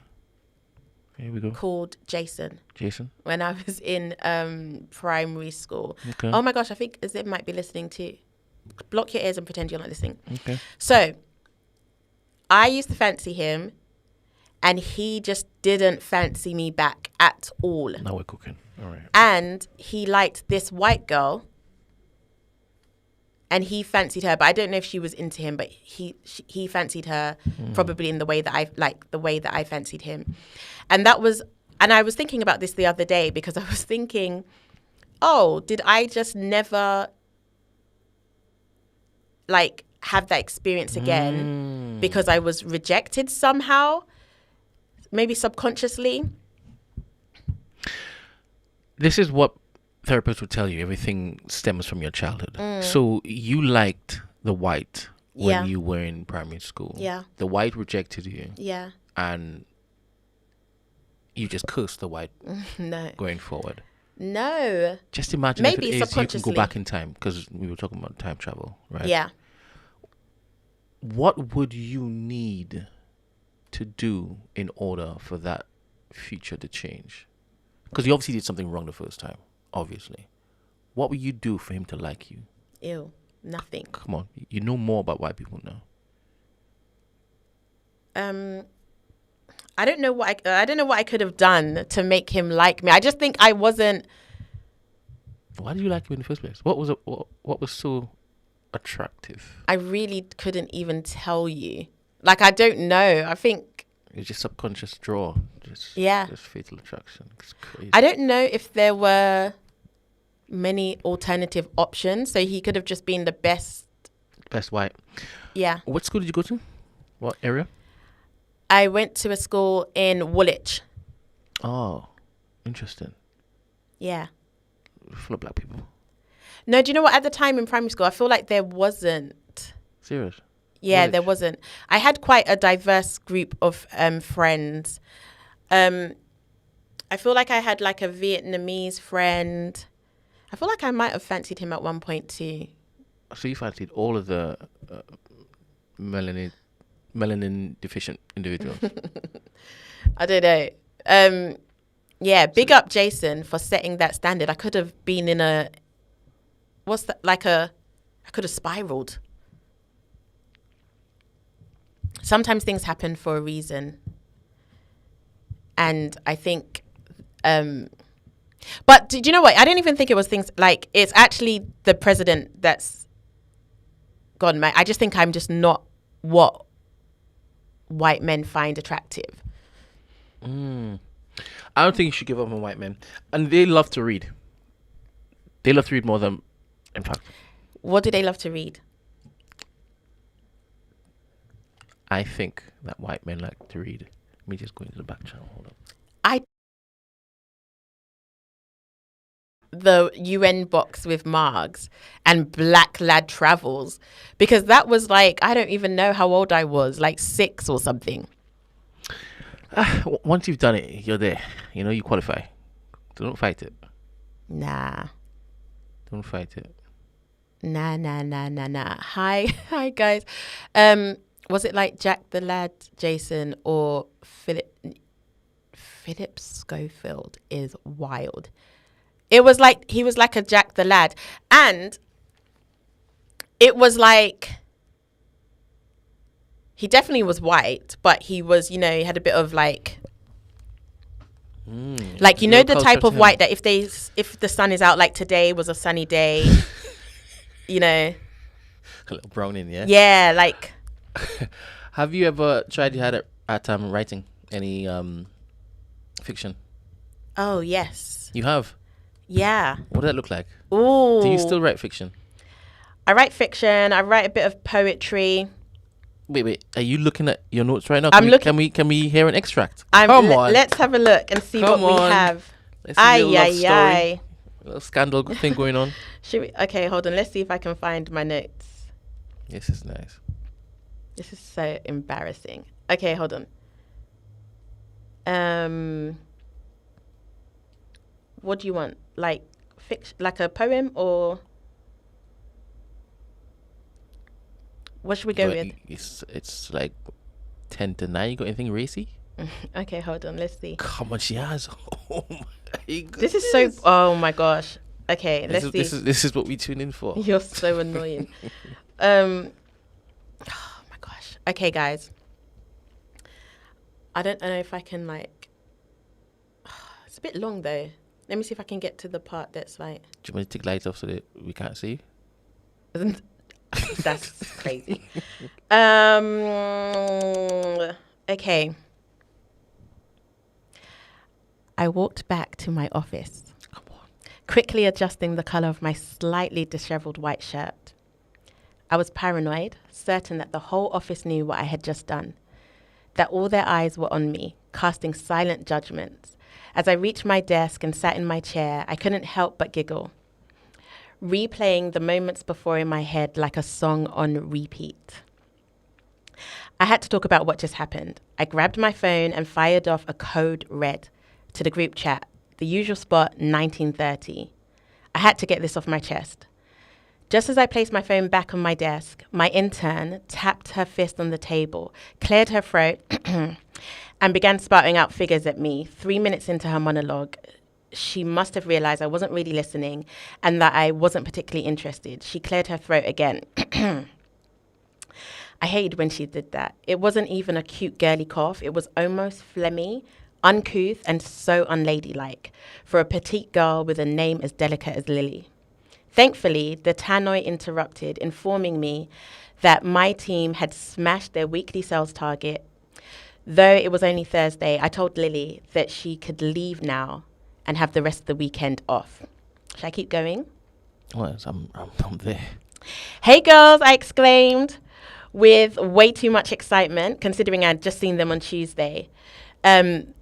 Here we go. Called Jason. Jason? When I was in primary school. Okay. Oh my gosh, I think Azib might be listening too. Block your ears and pretend you're not listening. Okay. So, I used to fancy him, and he just didn't fancy me back at all. Now we're cooking. All right. And he liked this white girl, and he fancied her, but I don't know if she was into him, but he fancied her probably in the way that I fancied him. And I was thinking about this the other day, because I was thinking, oh, did I just never like have that experience again because I was rejected somehow, maybe subconsciously? This is what therapists would tell you. Everything stems from your childhood. So you liked the white when you were in primary school. Yeah. The white rejected you. Yeah. And you just cursed the white No. going forward. No. Just imagine Maybe if it is you can subconsciously. go back in time, because we were talking about time travel, right? Yeah. What would you need to do in order for that future to change? Because you obviously did something wrong the first time, obviously. What would you do for him to like you? Ew. Nothing. Come on, you know more about white people now. I don't know what I could have done to make him like me. I just think I wasn't. Why did you like him in the first place? What was so attractive? I really couldn't even tell you. Like, I don't know. I think It's just subconscious draw. Just fatal attraction. It's crazy. I don't know if there were many alternative options. So he could have just been the best. Best white. Yeah. What school did you go to? What area? I went to a school in Woolwich. Oh, interesting. Yeah. Full of black people. No, do you know what? At the time in primary school, I feel like there wasn't. Serious? Yeah, Woolwich? there wasn't. I had quite a diverse group of friends. I feel like I had like a Vietnamese friend. I feel like I might have fancied him at one point too. So you fancied all of the melanin deficient individuals? I don't know. Yeah, big up Jason for setting that standard. I could have been in I could have spiraled. Sometimes things happen for a reason. And I think, but do you know what? I don't even think it was things like, it's actually the president that's gone mad. I just think I'm just not what white men find attractive. I don't think you should give up on white men. And they love to read. They love to read more than, in fact. What do they love to read? I think that white men like to read. Let me just go into the back channel. Hold on. The UN box with Margs and Black Lad Travels, because that was like, I don't even know how old I was, like 6 or something. Once you've done it, you're there. You know, you qualify. So don't fight it. Nah. Don't fight it. Nah. Hi guys. Was it like Jack the Lad, Jason, or Philip Schofield is wild. It was like, he was like a Jack the Lad. And it was like, he definitely was white, but he was, you know, he had a bit of like, like, you know, the type of white that if the sun is out, like today was a sunny day, you know. A little browning, yeah? Yeah, like. Have you ever tried your hand at writing any fiction? Oh, yes. You have? Yeah. What does that look like? Ooh. Do you still write fiction? I write fiction. I write a bit of poetry. Wait. Are you looking at your notes right now? Can we hear an extract? Come on. Let's have a look and see what we have. Let's see a little love story. A little scandal thing going on. Okay, hold on. Let's see if I can find my notes. This is nice. This is so embarrassing. Okay, hold on. What do you want? Like fiction, like a poem, or what should we go with? It's like 10 to 9. You got anything racy? Okay, hold on. Let's see. Come on, she has. Oh my goodness. This is so. Oh my gosh. Okay, let's see. This is what we tune in for. You're so annoying. Oh my gosh. Okay, guys. I don't know if I can it's a bit long though. Let me see if I can get to the part that's like. Do you want me to take lights off so that we can't see? That's crazy. Okay. I walked back to my office, Come on. quickly adjusting the colour of my slightly dishevelled white shirt. I was paranoid, certain that the whole office knew what I had just done, that all their eyes were on me, casting silent judgments. As I reached my desk and sat in my chair, I couldn't help but giggle, replaying the moments before in my head like a song on repeat. I had to talk about what just happened. I grabbed my phone and fired off a code red to the group chat, the usual spot, 1930. I had to get this off my chest. Just as I placed my phone back on my desk, my intern tapped her fist on the table, cleared her throat, and began spouting out figures at me. 3 minutes into her monologue, she must have realized I wasn't really listening and that I wasn't particularly interested. She cleared her throat again. I hated when she did that. It wasn't even a cute girly cough. It was almost phlegmy, uncouth, and so unladylike for a petite girl with a name as delicate as Lily. Thankfully, the tannoy interrupted, informing me that my team had smashed their weekly sales target. Though it was only Thursday, I told Lily that she could leave now and have the rest of the weekend off. Shall I keep going? Well, I'm there. Hey girls, I exclaimed with way too much excitement, considering I'd just seen them on Tuesday. The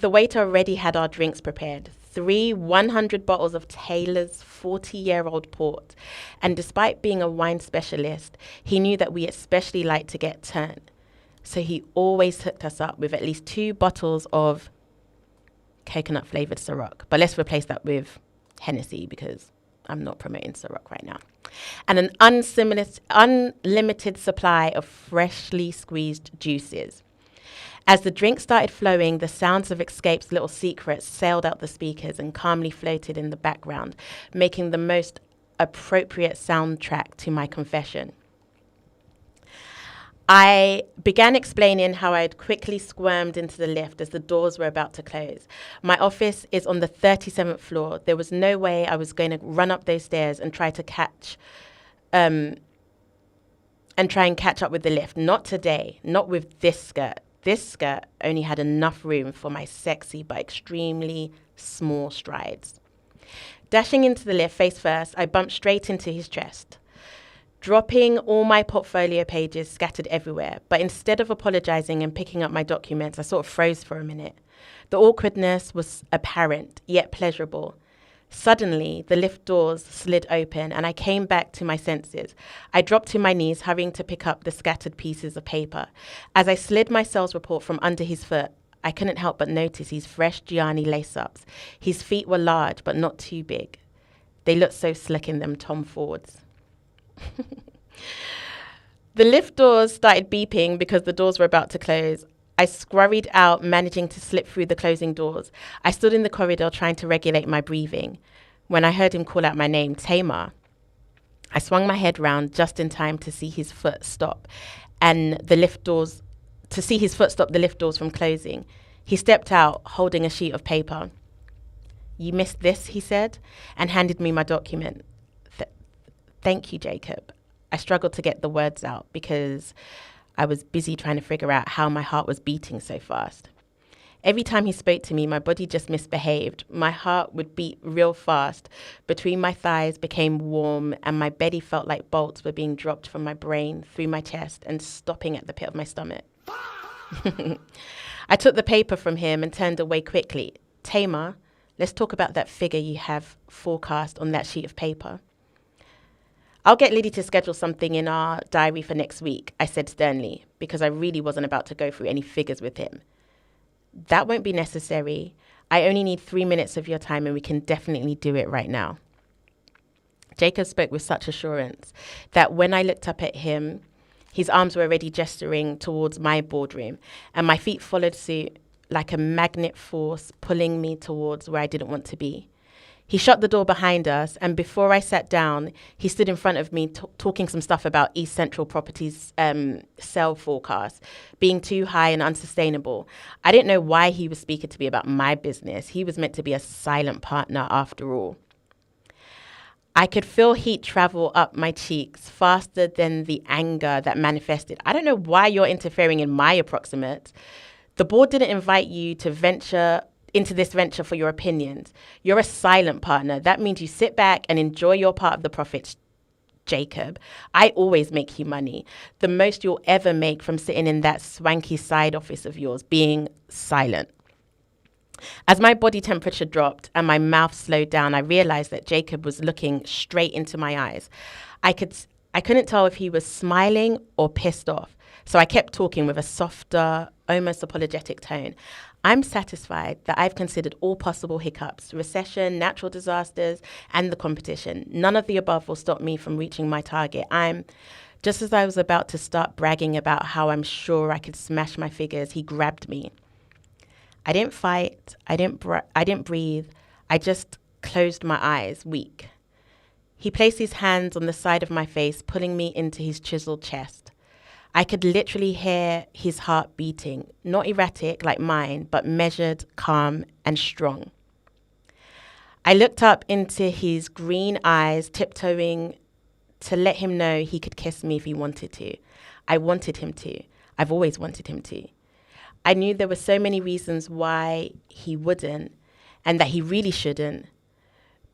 waiter already had our drinks prepared. 3 100 bottles of Taylor's 40-year-old port. And despite being a wine specialist, he knew that we especially like to get turned. So he always hooked us up with at least 2 bottles of coconut-flavoured Ciroc. But let's replace that with Hennessy because I'm not promoting Ciroc right now. And an unlimited supply of freshly squeezed juices. As the drink started flowing, the sounds of Escape's Little Secrets sailed out the speakers and calmly floated in the background, making the most appropriate soundtrack to my confession. I began explaining how I had quickly squirmed into the lift as the doors were about to close. My office is on the 37th floor. There was no way I was going to run up those stairs and try and catch up with the lift. Not today, not with this skirt. This skirt only had enough room for my sexy but extremely small strides. Dashing into the lift face first, I bumped straight into his chest, dropping all my portfolio pages scattered everywhere. But instead of apologizing and picking up my documents, I sort of froze for a minute. The awkwardness was apparent, yet pleasurable. Suddenly, the lift doors slid open and I came back to my senses. I dropped to my knees, hurrying to pick up the scattered pieces of paper. As I slid my sales report from under his foot, I couldn't help but notice his fresh Gianni lace-ups. His feet were large, but not too big. They looked so slick in them Tom Fords. The lift doors started beeping because the doors were about to close. I scurried out, managing to slip through the closing doors. I stood in the corridor trying to regulate my breathing when I heard him call out my name, Tamar. I swung my head round just in time to see his foot stop the lift doors from closing. He stepped out, holding a sheet of paper. "You missed this," he said, and handed me my document. Thank you, Jacob. I struggled to get the words out because I was busy trying to figure out how my heart was beating so fast. Every time he spoke to me, my body just misbehaved. My heart would beat real fast. Between my thighs became warm, and my belly felt like bolts were being dropped from my brain through my chest and stopping at the pit of my stomach. I took the paper from him and turned away quickly. "Tamar, let's talk about that figure you have forecast on that sheet of paper." "I'll get Liddy to schedule something in our diary for next week," I said sternly, because I really wasn't about to go through any figures with him. "That won't be necessary. I only need 3 minutes of your time and we can definitely do it right now." Jacob spoke with such assurance that when I looked up at him, his arms were already gesturing towards my boardroom and my feet followed suit like a magnet force pulling me towards where I didn't want to be. He shut the door behind us, and before I sat down, he stood in front of me talking some stuff about East Central Properties sell forecast being too high and unsustainable. I didn't know why he was speaking to me about my business. He was meant to be a silent partner after all. I could feel heat travel up my cheeks faster than the anger that manifested. I don't know why you're interfering in my approximate. The board didn't invite you to venture into this venture for your opinions. You're a silent partner. That means you sit back and enjoy your part of the profits, Jacob. I always make you money. The most you'll ever make from sitting in that swanky side office of yours, being silent. As my body temperature dropped and my mouth slowed down, I realized that Jacob was looking straight into my eyes. I couldn't tell if he was smiling or pissed off. So I kept talking with a softer, almost apologetic tone. I'm satisfied that I've considered all possible hiccups, recession, natural disasters, and the competition. None of the above will stop me from reaching my target. Just as I was about to start bragging about how I'm sure I could smash my figures, he grabbed me. I didn't fight. I didn't breathe. I just closed my eyes, weak. He placed his hands on the side of my face, pulling me into his chiseled chest. I could literally hear his heart beating, not erratic like mine, but measured, calm, and strong. I looked up into his green eyes, tiptoeing to let him know he could kiss me if he wanted to. I wanted him to. I've always wanted him to. I knew there were so many reasons why he wouldn't and that he really shouldn't,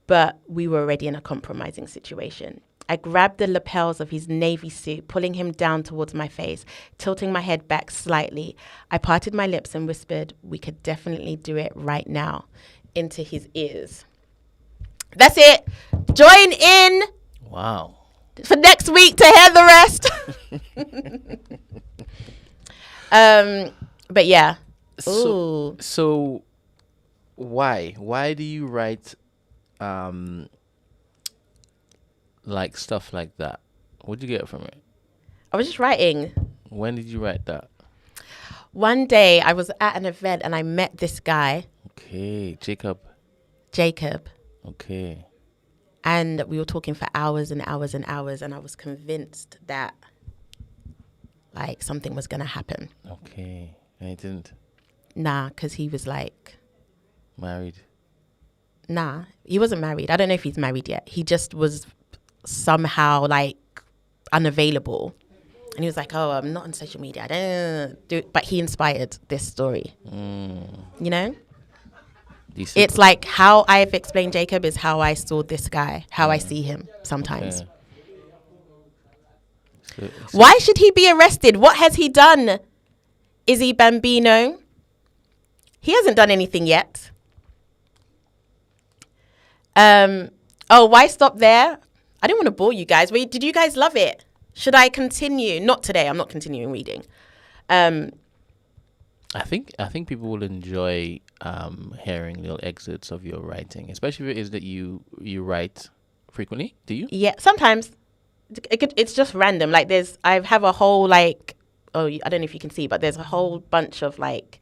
but we were already in a compromising situation. I grabbed the lapels of his navy suit, pulling him down towards my face, tilting my head back slightly. I parted my lips and whispered, "We could definitely do it right now," into his ears. That's it. Join in. Wow. For next week to hear the rest. But yeah. So why do you write like stuff like that? What'd you get from it? I was just writing. When did you write that? One day I was at an event and I met this guy. Okay, Jacob. Okay. And we were talking for hours and hours and hours, and I was convinced that like something was gonna happen. Okay. And it didn't? Nah, because he was like married. Nah, he wasn't married. I don't know if he's married yet. He just was somehow like unavailable. And he was like, "Oh, I'm not on social media. I don't do it." But he inspired this story. You know? It's like how I've explained Jacob is how I saw this guy, how I see him sometimes. Okay. Why should he be arrested? What has he done? Is he Bambino? He hasn't done anything yet. Why stop there? I didn't want to bore you guys. Wait, did you guys love it? Should I continue? Not today. I'm not continuing reading. I think people will enjoy hearing little excerpts of your writing, especially if it is that you write frequently. Do you? Yeah, sometimes. It's just random. Like I have a whole like, I don't know if you can see, but there's a whole bunch of like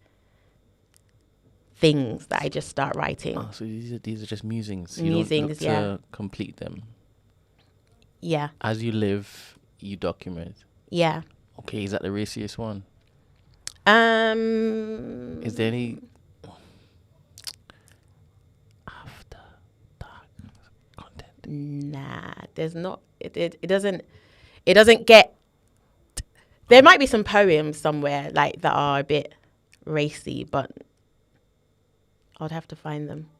things that I just start writing. Oh, so these are just musings. Musings, you don't look to complete them. Yeah. As you live, you document. Yeah. Okay, is that the raciest one? Is there any after dark content? Nah, there's not. It doesn't get. There might be some poems somewhere like that are a bit racy, but I'd have to find them.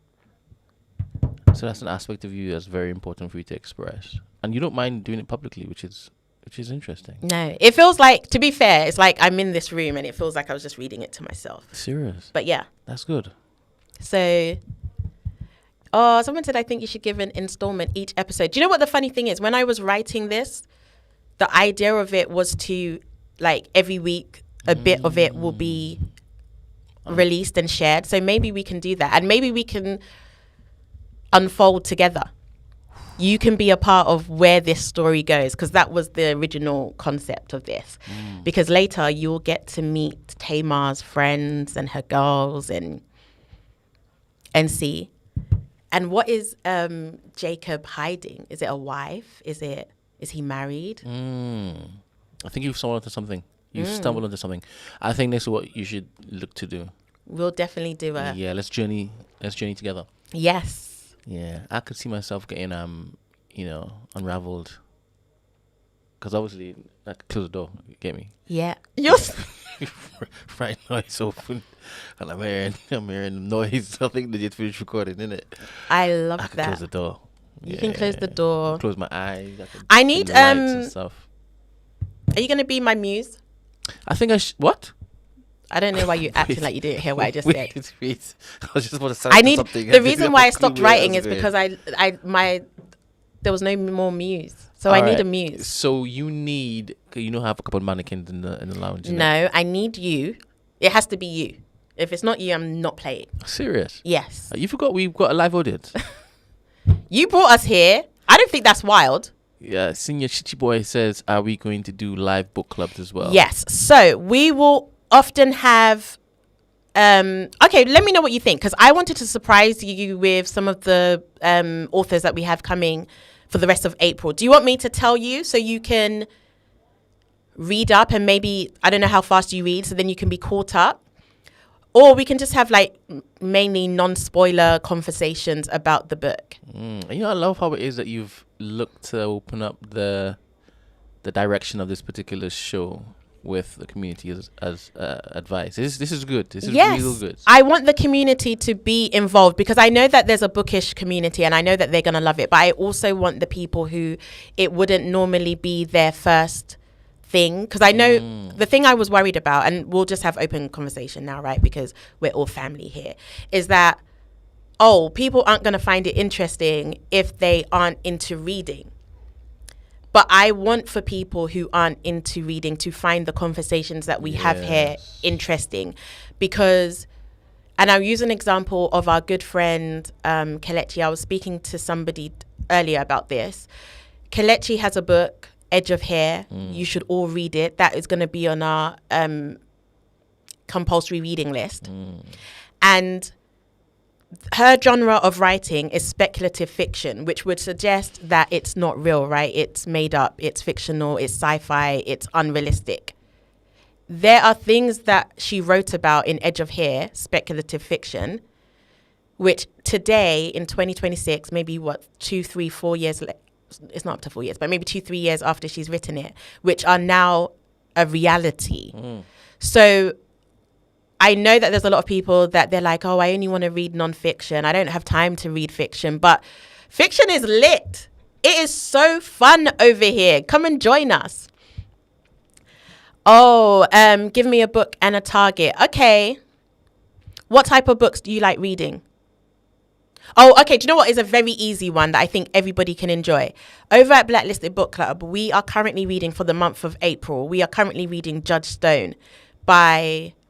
So that's an aspect of you that's very important for you to express, and you don't mind doing it publicly, which is interesting. No, it feels like, to be fair, it's like I'm in this room and it feels like I was just reading it to myself. Serious? But yeah. That's good. So, someone said, I think you should give an installment each episode. Do you know what the funny thing is? When I was writing this, the idea of it was to, like, every week, a bit of it will be released and shared. So maybe we can do that. And maybe we can unfold together. You can be a part of where this story goes, because that was the original concept of this. Because later you'll get to meet Tamar's friends and her girls and see. And what is Jacob hiding? Is it a wife? Is he married? I think you've stumbled onto something. You've stumbled onto something. I think this is what you should look to do. We'll definitely do a... Yeah, let's journey together. Yes. Yeah, I could see myself getting unraveled. Because obviously, I could close the door. You get me? Yeah. You're... Right now it's open. And I'm hearing noise. I think they just finished recording, innit? I love I could that. close the door. You can close the door. Close my eyes. I need dim the lights and stuff. Are you gonna be my muse? I think what? I don't know why you acting like you didn't hear what I just said. Wait. I was just about to say something. The reason why I stopped writing is because there was no more muse. So I need a muse. So you have a couple of mannequins in the lounge. No, I need you. It has to be you. If it's not you, I'm not playing. Serious? Yes. You forgot we've got a live audience. You brought us here. I don't think that's wild. Yeah, Senior Chichi Boy says, are we going to do live book clubs as well? Yes. So we will often have... okay, let me know what you think, because I wanted to surprise you with some of the authors that we have coming for the rest of April. Do you want me to tell you so you can read up and maybe, I don't know how fast you read, so then you can be caught up? Or we can just have like mainly non-spoiler conversations about the book. I love how it is that you've looked to open up the direction of this particular show with the community as advice. This is good. This is real good. I want the community to be involved because I know that there's a bookish community and I know that they're going to love it. But I also want the people who it wouldn't normally be their first thing. Because I know the thing I was worried about, and we'll just have open conversation now, right? Because we're all family here, is that, people aren't going to find it interesting if they aren't into reading. But I want for people who aren't into reading to find the conversations that we have here interesting. Because, and I'll use an example of our good friend, Kelechi. I was speaking to somebody earlier about this. Kelechi has a book, Edge of Hair. You should all read it. That is going to be on our compulsory reading list. And her genre of writing is speculative fiction, which would suggest that it's not real, right? It's made up, it's fictional, it's sci-fi, it's unrealistic. There are things that she wrote about in Edge of Hair, speculative fiction, which today in 2026, maybe 2, 3, 4 years, it's not up to 4 years, but maybe 2, 3 years after she's written it, which are now a reality. So I know that there's a lot of people that they're like, I only want to read nonfiction. I don't have time to read fiction, but fiction is lit. It is so fun over here. Come and join us. Give me a book and a target. Okay. What type of books do you like reading? Okay. Do you know what is a very easy one that I think everybody can enjoy? Over at Blacklisted Book Club, we are currently reading for the month of April. We are currently reading Judge Stone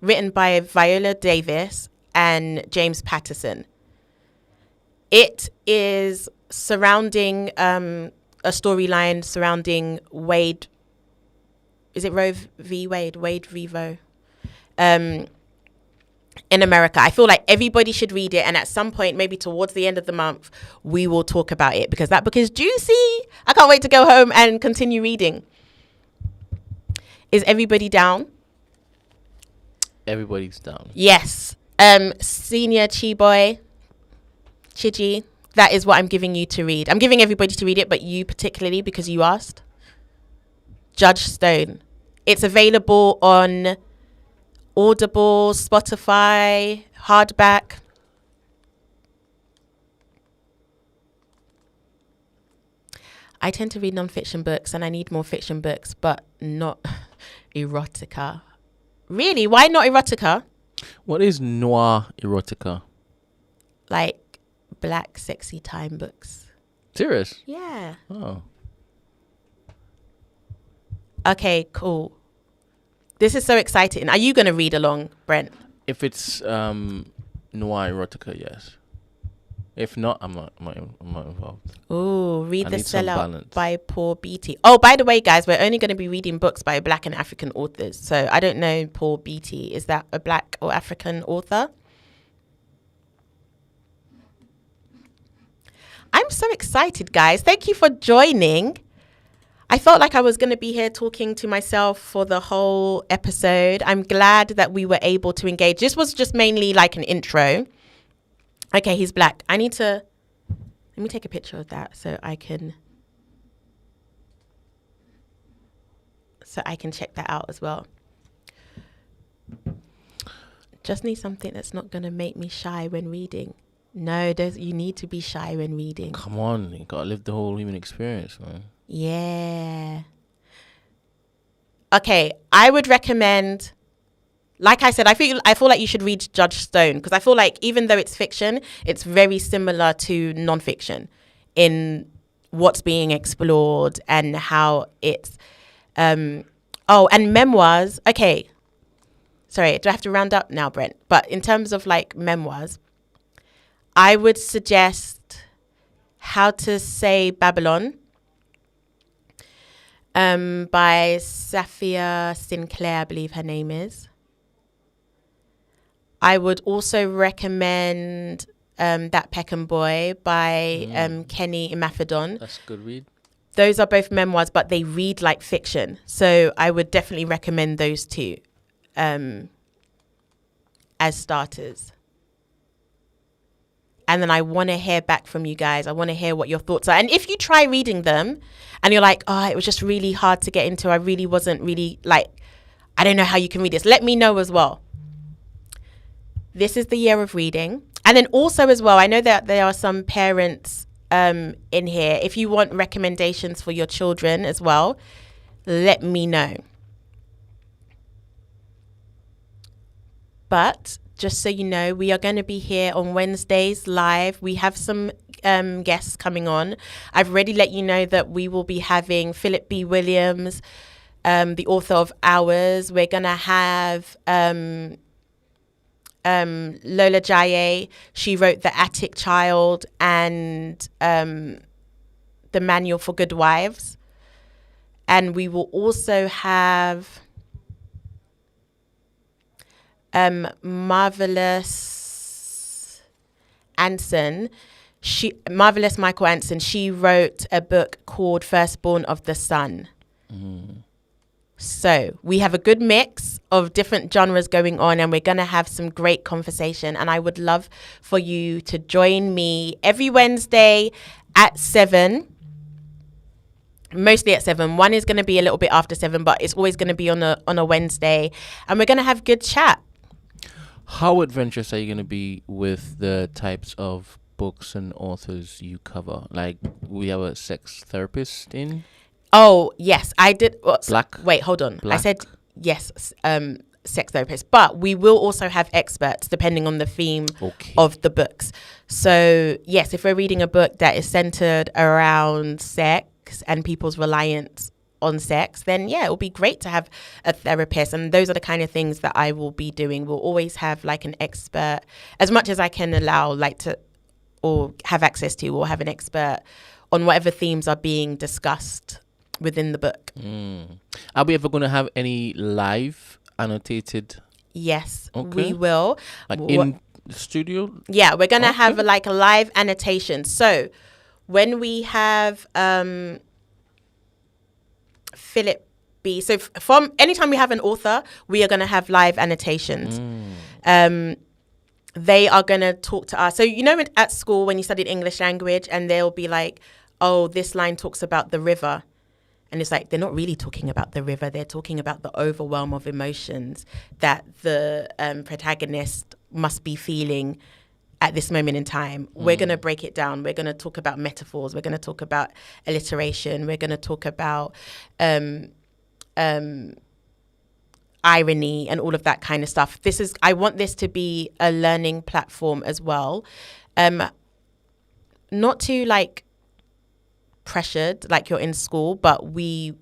written by Viola Davis and James Patterson. It is surrounding a storyline surrounding Wade. Is it Roe v. Wade? Wade v. Roe. In America. I feel like everybody should read it, and at some point, maybe towards the end of the month, we will talk about it because that book is juicy. I can't wait to go home and continue reading. Is everybody down? Everybody's down. Yes. Senior Chiji, that is what I'm giving you to read. I'm giving everybody to read it, but you particularly because you asked. Judge Stone. It's available on Audible, Spotify, hardback. I tend to read non-fiction books and I need more fiction books, but not erotica. Really? Why not erotica? What is noir erotica? Like black sexy time books. Serious? Yeah. Oh. Okay, cool. This is so exciting. Are you going to read along, Brent? If it's noir erotica, yes. If not, I'm not involved. Oh, read The Sellout balance. by Paul Beatty. Oh, by the way, guys, we're only going to be reading books by Black and African authors. So I don't know Paul Beatty. Is that a Black or African author? I'm so excited, guys. Thank you for joining. I felt like I was going to be here talking to myself for the whole episode. I'm glad that we were able to engage. This was just mainly like an intro. Okay, he's black. Let me take a picture of that so I can check that out as well. Just need something that's not going to make me shy when reading. No, you need to be shy when reading. Come on, you gotta live the whole human experience, man. Yeah. Okay, I would recommend, like I said, I feel like you should read Judge Stone, because I feel like even though it's fiction, it's very similar to non-fiction in what's being explored and how it's and memoirs. Okay, sorry, do I have to round up now, Brent? But in terms of like memoirs, I would suggest How to Say Babylon by Safia Sinclair, I believe her name is. I would also recommend That Peckham Boy by Kenny Imafidon. That's a good read. Those are both memoirs, but they read like fiction. So I would definitely recommend those two as starters. And then I want to hear back from you guys. I want to hear what your thoughts are. And if you try reading them and you're like, oh, it was just really hard to get into, I really wasn't really like, I don't know how you can read this, let me know as well. This is the year of reading. And then also as well, I know that there are some parents in here. If you want recommendations for your children as well, let me know. But just so you know, we are going to be here on Wednesdays live. We have some guests coming on. I've already let you know that we will be having Philip B. Williams, the author of Hours. We're going to have Lola Jaye. She wrote The Attic Child and The Manual for Good Wives. And we will also have Marvelous Michael Anson. She wrote a book called Firstborn of the Sun. So we have a good mix of different genres going on, and we're going to have some great conversation. And I would love for you to join me every Wednesday at 7. Mostly at 7. One is going to be a little bit after 7, but it's always going to be on a Wednesday, and we're going to have good chat. How adventurous are you going to be with the types of books and authors you cover? Like, we have a sex therapist in? Oh, yes, I did. Black? Wait, hold on. Black? I said yes, sex therapist, but we will also have experts depending on the theme of the books. So, yes, if we're reading a book that is centered around sex and people's reliance on sex, then yeah, it will be great to have a therapist. And those are the kind of things that I will be doing. We'll always have like an expert, as much as I can allow, like to, or have access to, or have an expert on whatever themes are being discussed within the book. Are we ever going to have any live annotated? Yes, we will. Like in the studio? Yeah, we're going to have a live annotation. So when we have Philip B. So from anytime we have an author, we are going to have live annotations. They are going to talk to us. So, you know, at school when you studied English language and they'll be like, oh, this line talks about the river. And it's like, they're not really talking about the river. They're talking about the overwhelm of emotions that the protagonist must be feeling at this moment in time. We're going to break it down. We're going to talk about metaphors. We're going to talk about alliteration. We're going to talk about irony and all of that kind of stuff. I want this to be a learning platform as well. Not too like pressured like you're in school, but we'll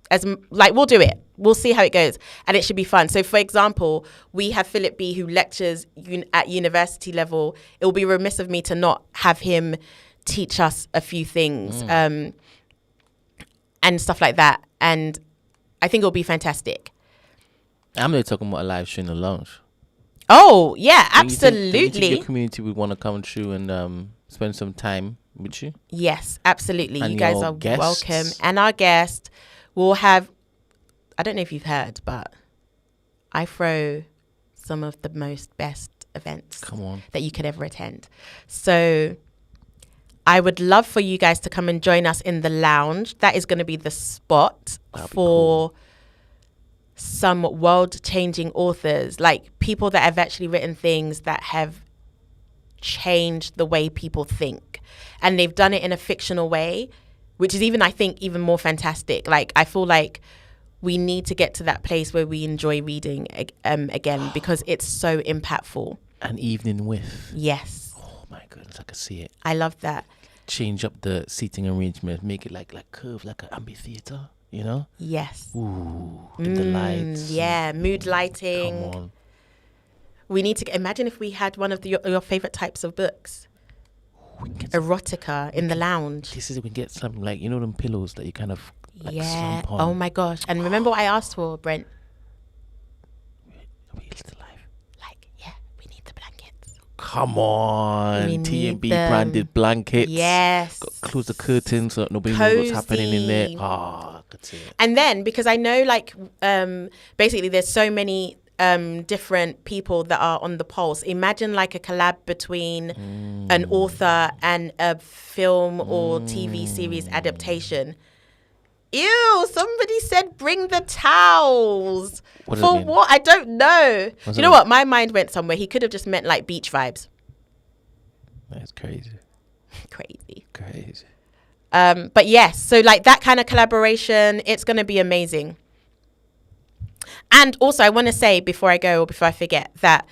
do it. We'll see how it goes, and it should be fun. So, for example, we have Philip B, who lectures at university level. It will be remiss of me to not have him teach us a few things and stuff like that. And I think it'll be fantastic. I'm really talking about a live show in the lounge. Oh, yeah, absolutely. Do you think your community would want to come through and spend some time Would you? Yes, absolutely. And you guys your are guests? welcome. And our guest will have, I don't know if you've heard, but I throw some of the most best events that you could ever attend. So I would love for you guys to come and join us in the lounge. That is going to be the spot for some world-changing authors, like people that have actually written things that have changed the way people think. And they've done it in a fictional way, which is even, I think, even more fantastic. Like, I feel like we need to get to that place where we enjoy reading again, because it's so impactful. An evening with. Yes. Oh my goodness, I can see it. I love that. Change up the seating arrangement, make it like curve, like an amphitheater, you know? Yes. Ooh, dim the lights. Yeah, mood lighting. Come on. We need to imagine if we had one of your favorite types of books. Erotica in the lounge. This is, we get something like, you know, them pillows that you kind of like slump on. Oh my gosh. And remember what I asked for, Brent? Are we still alive? Like, yeah, we need the blankets. Come on. We T&B need them. branded blankets. Yes. Close the curtains so that nobody knows what's happening in there. Cozy. I could see it. And then, because I know, like, basically there's so many different people that are on the pulse. Imagine like a collab between an author and a film or TV series adaptation. Ew, somebody said bring the towels. For what? I don't know. You know what? My mind went somewhere. He could have just meant like beach vibes. That's crazy. Crazy. Crazy. But yes, so like that kind of collaboration, it's going to be amazing. And also, I want to say before I go or before I forget that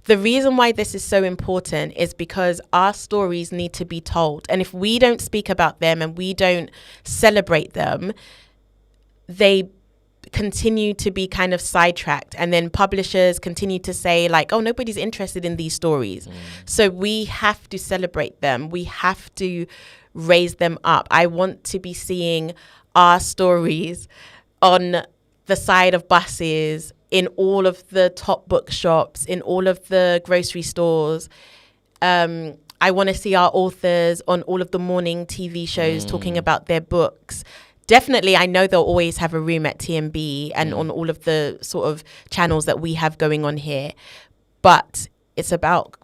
the reason why this is so important is because our stories need to be told. And if we don't speak about them and we don't celebrate them, they continue to be kind of sidetracked. And then publishers continue to say like, oh, nobody's interested in these stories. So we have to celebrate them. We have to raise them up. I want to be seeing our stories on the side of buses, in all of the top bookshops, in all of the grocery stores. I want to see our authors on all of the morning TV shows talking about their books. Definitely, I know they'll always have a room at TMB and on all of the sort of channels that we have going on here. But it's about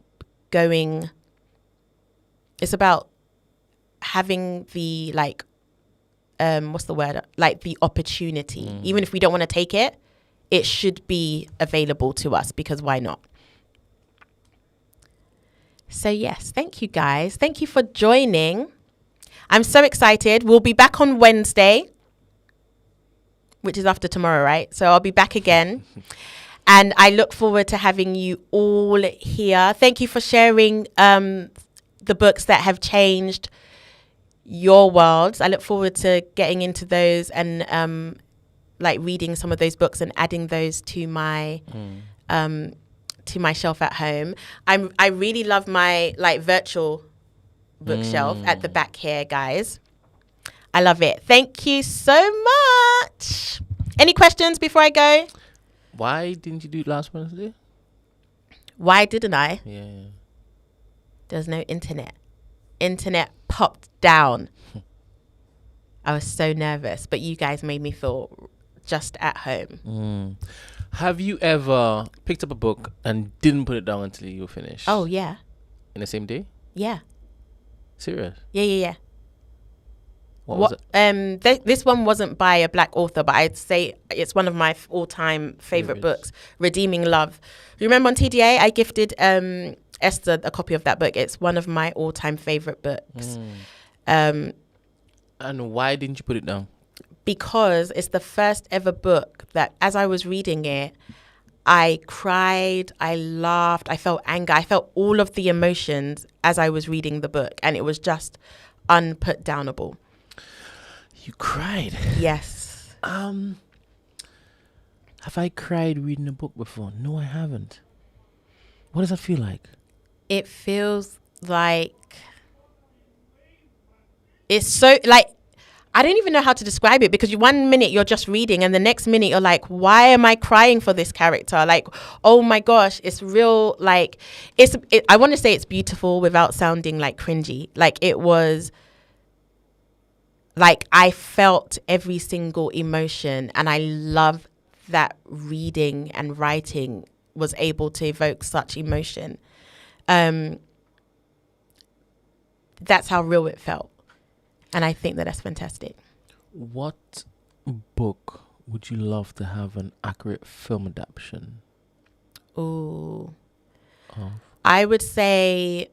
having the, like, what's the word? Like the opportunity. Even if we don't want to take it, it should be available to us, because why not? So yes, thank you guys. Thank you for joining. I'm so excited. We'll be back on Wednesday, which is after tomorrow, right? So I'll be back again. And I look forward to having you all here. Thank you for sharing the books that have changed your worlds. I look forward to getting into those and like reading some of those books and adding those to my shelf at home. I really love my like virtual bookshelf at the back here, guys. I love it. Thank you so much. Any questions before I go? Why didn't you do it last Wednesday? Why didn't I? Yeah. There's no internet. Internet popped down. I was so nervous, but you guys made me feel just at home. Have you ever picked up a book and didn't put it down until you were finished? Oh, yeah. In the same day? Yeah. Serious? Yeah. What was it? This one wasn't by a black author, but I'd say it's one of my all-time favorite books, Redeeming Love. You remember on TDA, I gifted Esther a copy of that book. It's one of my all-time favorite books. And why didn't you put it down? Because it's the first ever book that, as I was reading it, I cried, I laughed, I felt anger, I felt all of the emotions as I was reading the book, and it was just unputdownable. You cried? Yes. Have I cried reading a book before? No, I haven't. What does that feel like? It feels like it's so like I don't even know how to describe it, because 1 minute you're just reading and the next minute you're like, why am I crying for this character? Like, oh my gosh, it's real. Like, I want to say it's beautiful without sounding like cringy. Like, it was like, I felt every single emotion, and I love that reading and writing was able to evoke such emotion. That's how real it felt. And I think that that's fantastic. What book would you love to have an accurate film adaptation? Ooh. Of? I would say,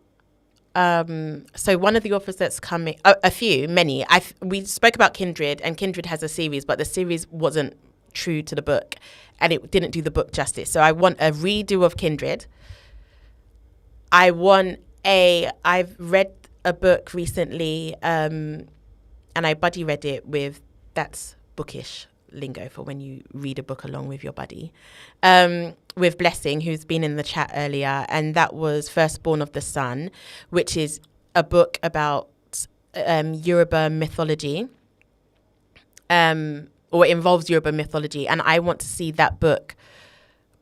so one of the authors that's coming, a few, many. We spoke about Kindred, and Kindred has a series, but the series wasn't true to the book, and it didn't do the book justice. So I want a redo of Kindred. I've read a book recently, and I buddy read it with, that's bookish lingo for when you read a book along with your buddy, with Blessing, who's been in the chat earlier, and that was Firstborn of the Sun, which is a book about Yoruba mythology, or it involves Yoruba mythology, and I want to see that book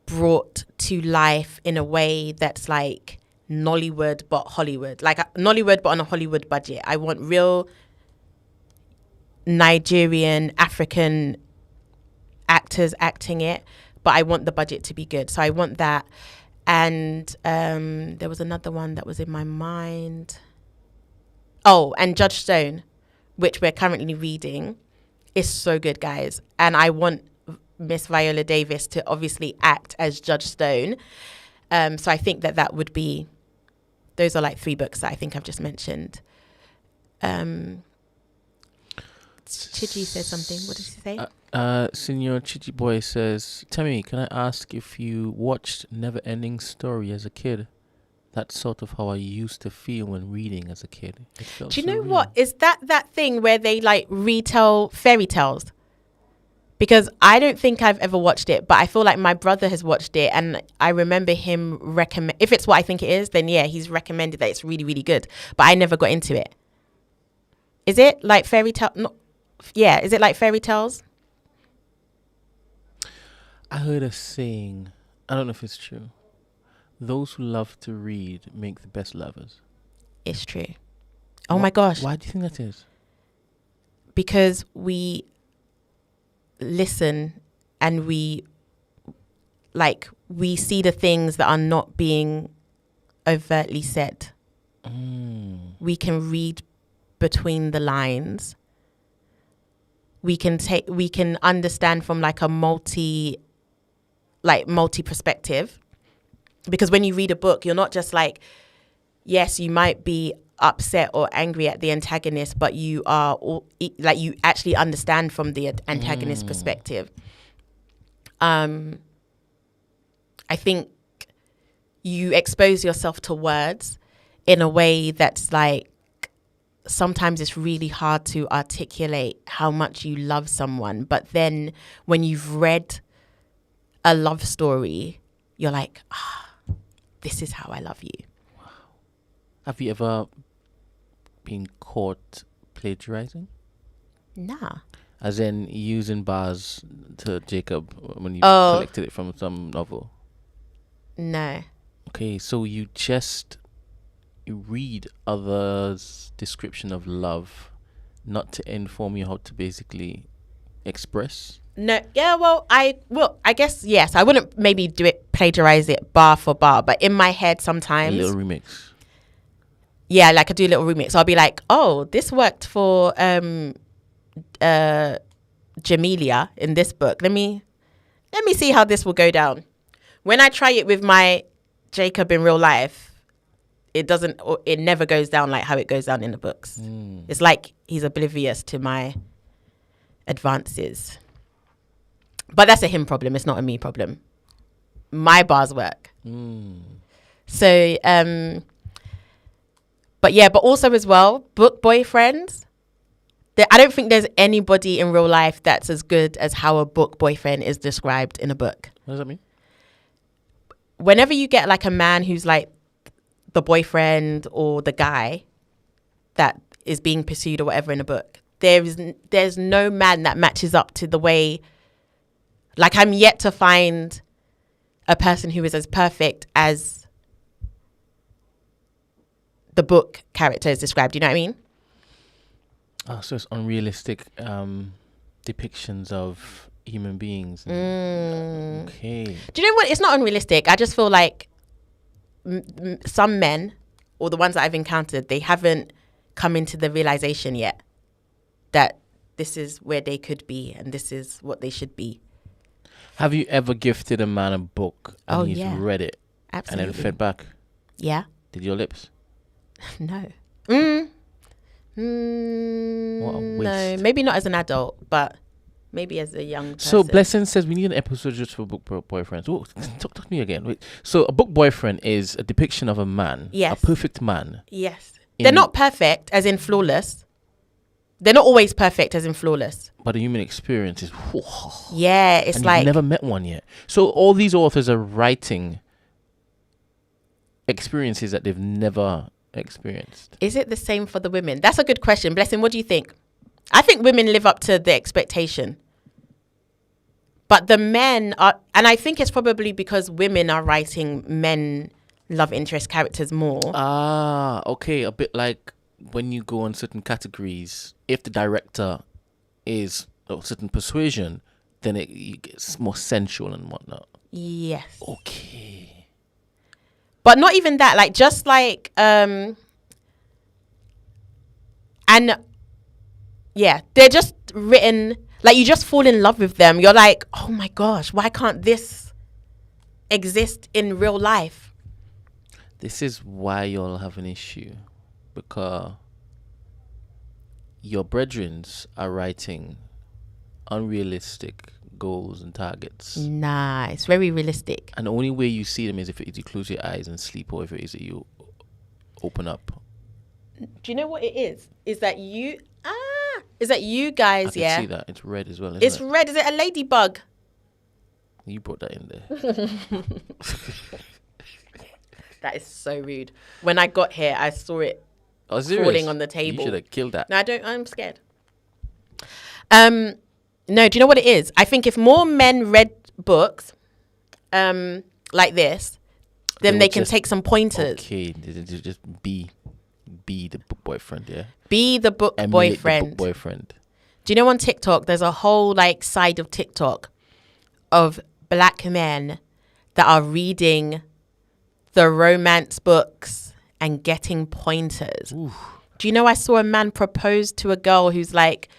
brought to life in a way that's like Nollywood but Hollywood, like Nollywood but on a Hollywood budget. I want real Nigerian, African actors acting it, but I want the budget to be good. So I want that. And there was another one that was in my mind. Oh, and Judge Stone, which we're currently reading, is so good, guys. And I want Miss Viola Davis to obviously act as Judge Stone. So I think that would be, those are like 3 books that I think I've just mentioned. Chiji says something. What did he say? Senior Chichi Boy says, Temi, can I ask if you watched Never Ending Story as a kid? That's sort of how I used to feel when reading as a kid. Do you know what? Is that thing where they like retell fairy tales? Because I don't think I've ever watched it, but I feel like my brother has watched it, and I remember him recommend. If it's what I think it is, then yeah, he's recommended that it's really, really good. But I never got into it. Is it like fairy tale? No, yeah, is it like fairy tales? I heard a saying, I don't know if it's true. Those who love to read make the best lovers. It's true. Oh my gosh. Why do you think that is? Because we listen and we see the things that are not being overtly said. We can read between the lines. We can understand from like a multi perspective, because when you read a book, you're not just like, yes, you might be upset or angry at the antagonist, but you are like, you actually understand from the antagonist perspective. I think you expose yourself to words in a way that's like, sometimes it's really hard to articulate how much you love someone. But then when you've read a love story, you're like, this is how I love you. Wow. Have you ever been caught plagiarizing? Nah. As in using bars to Jacob when you collected it from some novel? No. Okay, so you read others' description of love, not to inform you how to basically express? No, yeah, well, I guess, yes. I wouldn't maybe plagiarize it bar for bar, but in my head sometimes. A little remix. Yeah, like I do a little remix. So I'll be like, oh, this worked for Jamelia in this book. Let me see how this will go down. When I try it with my Jacob in real life, it never goes down like how it goes down in the books. It's like he's oblivious to my advances. But that's a him problem. It's not a me problem. My bars work. So, but also as well, book boyfriends. I don't think there's anybody in real life that's as good as how a book boyfriend is described in a book. What does that mean? Whenever you get like a man who's like the boyfriend or the guy that is being pursued or whatever in a book, there's no man that matches up to the way, like, I'm yet to find a person who is as perfect as the book character is described. You know what I mean? Oh, so it's unrealistic depictions of human beings. Okay. Do you know what? It's not unrealistic. I just feel like some men, or the ones that I've encountered, they haven't come into the realization yet that this is where they could be and this is what they should be. Have you ever gifted a man a book and he's read it Absolutely. and then fed back? Yeah. Did your lips? No. What a waste. No, maybe not as an adult, but maybe as a young person. So Blessing says we need an episode just for book boyfriends. Oh, talk to me again. Wait. So a book boyfriend is a depiction of a man, a perfect man. Yes. They're not perfect as in flawless. They're not always perfect as in flawless. But the human experience is... Yeah, it's and like... you've never met one yet. So all these authors are writing experiences that they've never experienced. Is it the same for the women? That's a good question. Blessing, what do you think? I think women live up to the expectation. But the men are... And I think it's probably because women are writing men love interest characters more. Ah, okay. A bit like when you go on certain categories, if the director is of certain persuasion, then it gets more sensual and whatnot. Yes. Okay. But not even that, like, just like, and yeah, they're just written, like, you just fall in love with them. You're like, oh my gosh, why can't this exist in real life? This is why y'all have an issue, because your brethrens are writing unrealistic goals and targets. Nah, it's very realistic. And the only way you see them is if you close your eyes and sleep, or if it is that you open up. Do you know what it is? Is that you guys, I can see that. It's red as well, isn't It's it? red. Is it a ladybug? You brought that in there. That is so rude. When I got here, I saw it falling on the table. You should have killed that. No, I don't. I'm scared. No, do you know what it is? I think if more men read books like this, then they can take some pointers. Okay, just be the book boyfriend, yeah? Be the book Emulate boyfriend. the book boyfriend. Do you know on TikTok, there's a whole like side of TikTok of black men that are reading the romance books and getting pointers. Ooh. Do you know I saw a man propose to a girl who's like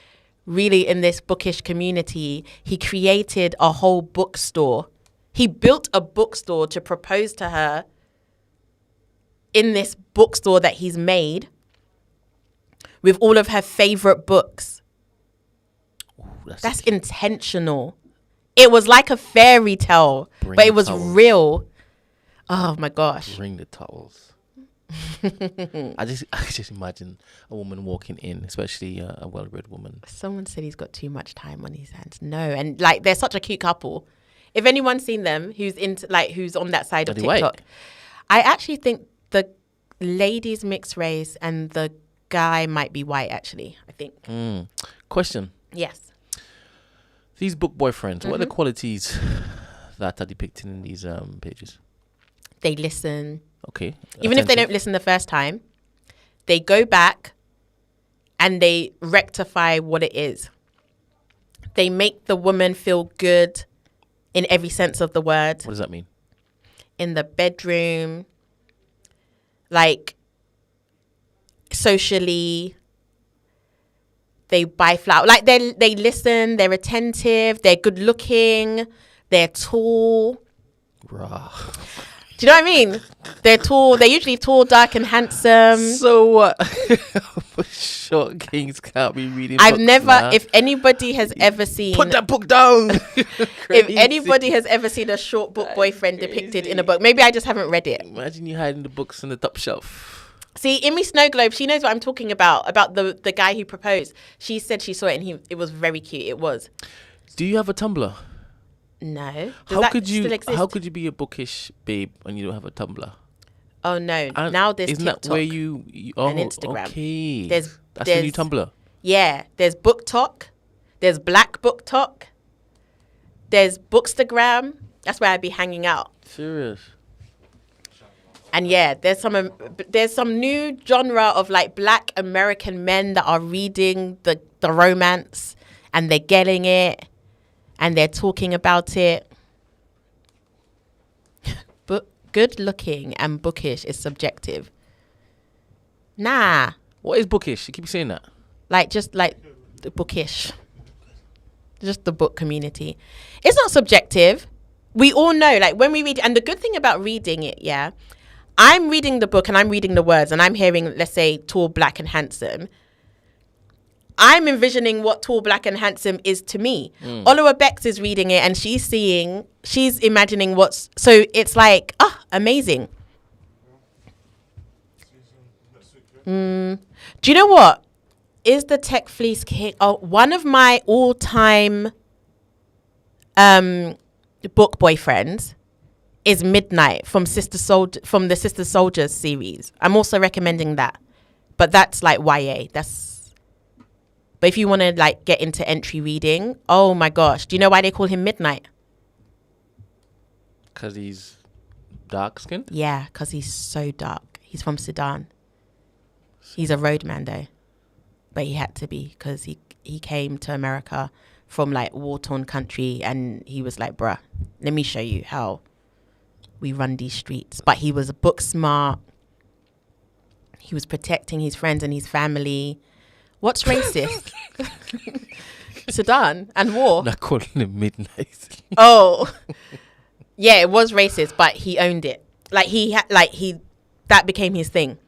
really in this bookish community? He created a whole bookstore. He built a bookstore to propose to her in this bookstore that he's made with all of her favorite books. Ooh, that's intentional. It was like a fairy tale, but it was real. Oh my gosh. Bring the towels. I just imagine a woman walking in, especially a well-read woman. Someone said he's got too much time on his hands. No, and like they're such a cute couple. If anyone's seen them, who's on that side of TikTok, white? I actually think the lady's mixed race and the guy might be white. Actually, I think. Question. Yes. These book boyfriends, what are the qualities that are depicted in these pages? They listen. Okay. Even if they don't listen the first time, they go back and they rectify what it is. They make the woman feel good in every sense of the word. What does that mean? In the bedroom, like socially. They buy flowers. Like they listen, they're attentive, they're good looking, they're tall. Rah. Do you know what I mean? They're tall. They're usually tall, dark, and handsome. So what? Short kings can't be reading I've books, never, nah. if anybody has ever seen... Put that book down! If anybody has ever seen a short book boyfriend depicted in a book, maybe I just haven't read it. Imagine you hiding the books on the top shelf. See, Immy Snowglobe, she knows what I'm talking about the guy who proposed. She said she saw it and it was very cute. It was. Do you have a Tumblr? No. How could you be a bookish babe when you don't have a Tumblr? Oh no! Now there's isn't TikTok that where you and Instagram. Okay, There's the new Tumblr. Yeah, there's Book Talk. There's Black Book Talk. There's Bookstagram. That's where I'd be hanging out. Serious. And yeah, there's some new genre of like Black American men that are reading the romance, and they're getting it, and they're talking about it. But good looking and bookish is subjective. Nah. What is bookish? You keep saying that. Just like the bookish. Just the book community. It's not subjective. We all know, like when we read, and the good thing about reading it, yeah, I'm reading the book and I'm reading the words and I'm hearing, let's say, tall, black and handsome. I'm envisioning what tall, black and handsome is to me. Oliver Bex is reading it and she's imagining so it's like, amazing. Do you know what? Is the Tech Fleece King? Oh, one of my all-time book boyfriends is Midnight from the Sister Soldiers series. I'm also recommending that, but that's like YA. But if you want to like get into entry reading, oh my gosh, do you know why they call him Midnight? Because he's dark skinned? Yeah, because he's so dark. He's from Sudan. He's a roadman though, but he had to be because he came to America from like war-torn country, and he was like, bruh, let me show you how we run these streets. But he was book smart. He was protecting his friends and his family. What's racist? Sudan and war. Not calling him Midnight. Oh, yeah, it was racist, but he owned it. That became his thing.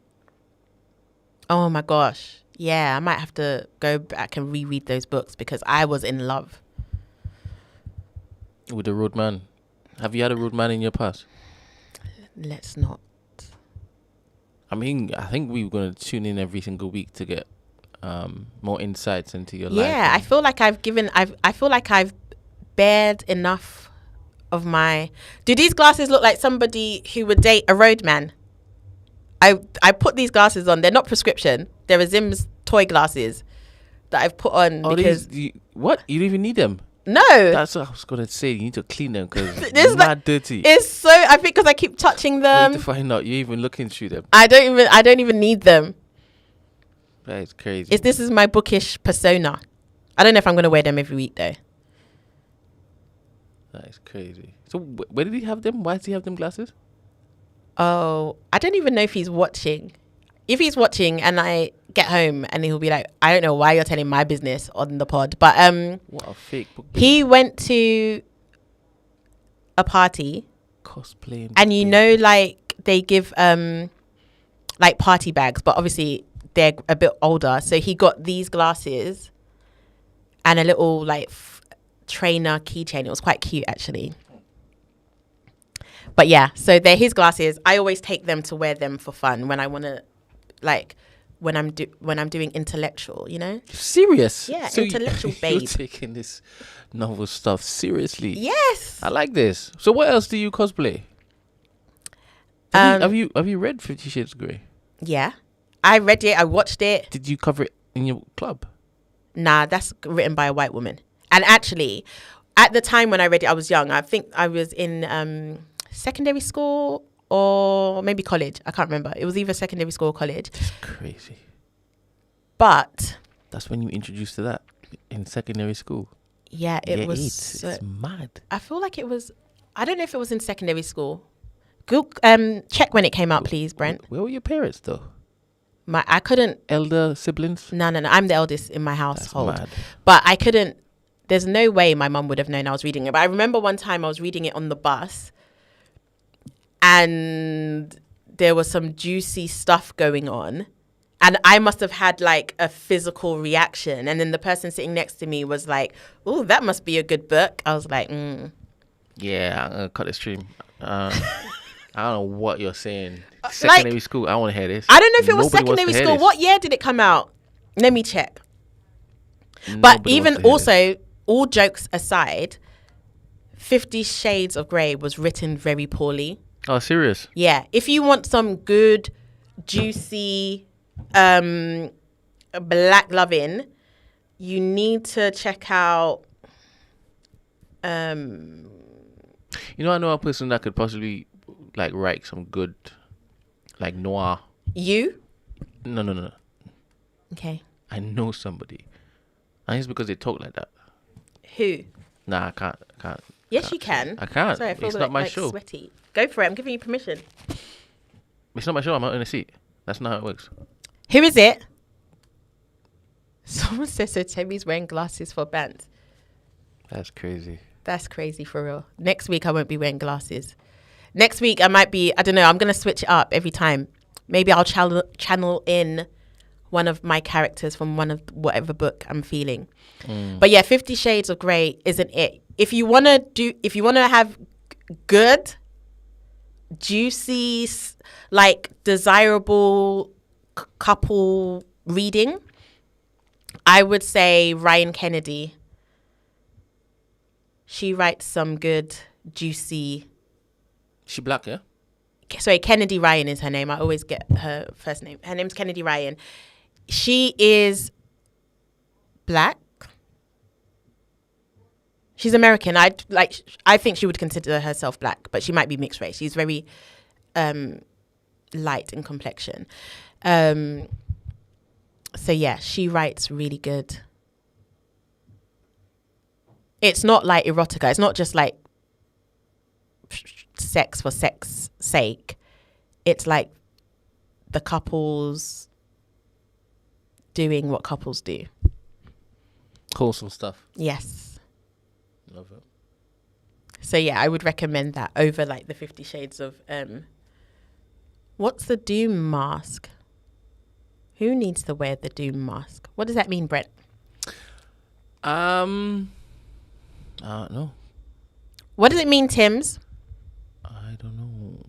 Oh my gosh. Yeah, I might have to go back and reread those books because I was in love. With the roadman. Have you had a roadman in your past? Let's not. I mean, I think we were going to tune in every single week to get more insights into your life. Yeah, I feel like I've bared enough of my... Do these glasses look like somebody who would date a roadman? I put these glasses on. They're not prescription. They're Zim's toy glasses that I've put on because... What? You don't even need them? No. That's what I was going to say. You need to clean them because they're not dirty. It's so... I think because I keep touching them. You need to find out. You're even looking through them. I don't even need them. That is crazy. This is my bookish persona. I don't know if I'm going to wear them every week though. That is crazy. So where did he have them? Why does he have them glasses? Oh, I don't even know if he's watching. If he's watching and I get home and he'll be like, I don't know why you're telling my business on the pod. But what a fake book. He went to a party. Cosplaying. And you know, like they give like party bags, but obviously they're a bit older. So he got these glasses and a little like trainer keychain. It was quite cute actually. But yeah, so they're his glasses. I always take them to wear them for fun when I want to, like, when I'm doing intellectual, you know? Serious? Yeah, so intellectual babe. You're taking this novel stuff seriously. Yes. I like this. So what else do you cosplay? Have you read 50 Shades of Grey? Yeah. I read it. I watched it. Did you cover it in your club? Nah, that's written by a white woman. And actually, at the time when I read it, I was young. I think I was in... secondary school or maybe college. I can't remember. It was either secondary school or college. That's crazy. But that's when you introduced to that in secondary school. Yeah, it was. It's mad. I feel like it was. I don't know if it was in secondary school. Check when it came out, please, Brent. Where were your parents though? I couldn't. Elder siblings? No. I'm the eldest in my household. That's mad. But I couldn't. There's no way my mum would have known I was reading it. But I remember one time I was reading it on the bus. And there was some juicy stuff going on. And I must have had like a physical reaction. And then the person sitting next to me was like, oh, that must be a good book. I was like, Yeah, I'm going to cut the stream. I don't know what you're saying. Secondary school, I want to hear this. I don't know if it was secondary school. What year did it come out? Let me check. But even also, all jokes aside, 50 Shades of Grey was written very poorly. Oh, serious? Yeah. If you want some good, juicy, black loving, you need to check out. I know a person that could possibly like write some good, like noir. You? No. Okay. I know somebody, and it's because they talk like that. Who? Nah, I can't. Yes, can't you can. I can't. Sorry, I feel It's not my like show. sweaty. Go for it. I'm giving you permission. It's not my show. I'm not in a seat. That's not how it works. Who is it? Someone says so. Temi's wearing glasses for bands. That's crazy. That's crazy for real. Next week I won't be wearing glasses. Next week I might be. I don't know. I'm gonna switch it up every time. Maybe I'll channel in one of my characters from one of whatever book I'm feeling. But yeah, 50 Shades of Grey isn't it. If you wanna have good, juicy, like desirable couple reading, I would say Ryan Kennedy. She writes some good, juicy. She black, yeah? Sorry, Kennedy Ryan is her name. I always get her first name. Her name's Kennedy Ryan. She is black. She's American. I think she would consider herself black, but she might be mixed race. She's very light in complexion. So yeah, she writes really good. It's not like erotica. It's not just like sex for sex sake. It's like the couples doing what couples do. Wholesome stuff. Yes. Love it. So yeah, I would recommend that over like the 50 Shades of what's the Doom mask? Who needs to wear the Doom mask? What does that mean, Brent? No. What does it mean, Tims? I don't know.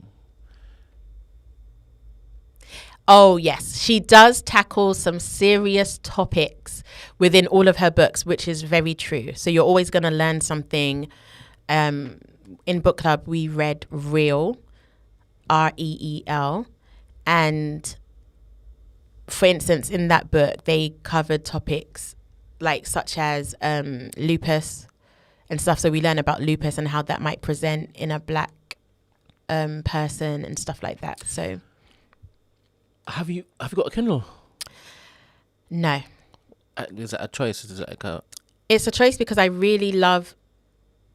Oh, yes. She does tackle some serious topics within all of her books, which is very true. So you're always going to learn something. In book club, we read Reel, Reel. And for instance, in that book, they covered topics like such as lupus and stuff. So we learn about lupus and how that might present in a black person and stuff like that. So Have you got a Kindle? no. Is that a choice? Is it like a... It's a choice because I really love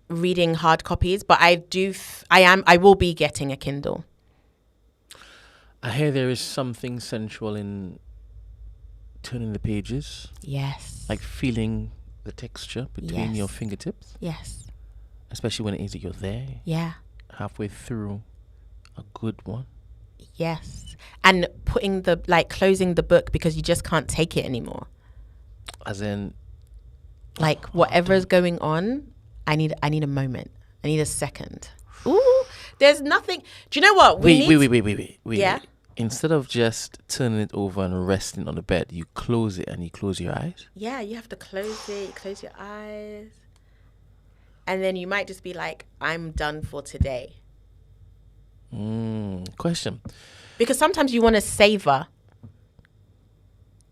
reading hard copies, but I will be getting a Kindle. I hear there is something sensual in turning the pages. Yes. Like feeling the texture between Yes. your fingertips. Yes. Especially when it is that you're there, Yeah. halfway through a good one. Yes. And putting closing the book because you just can't take it anymore. As in... Like whatever's going on, I need a moment. I need a second. Ooh, there's nothing. Do you know what? Wait. Yeah. Instead of just turning it over and resting on the bed, you close it and you close your eyes. Yeah, you have to close it, close your eyes. And then you might just be like, I'm done for today. Question. Because sometimes you want to savor.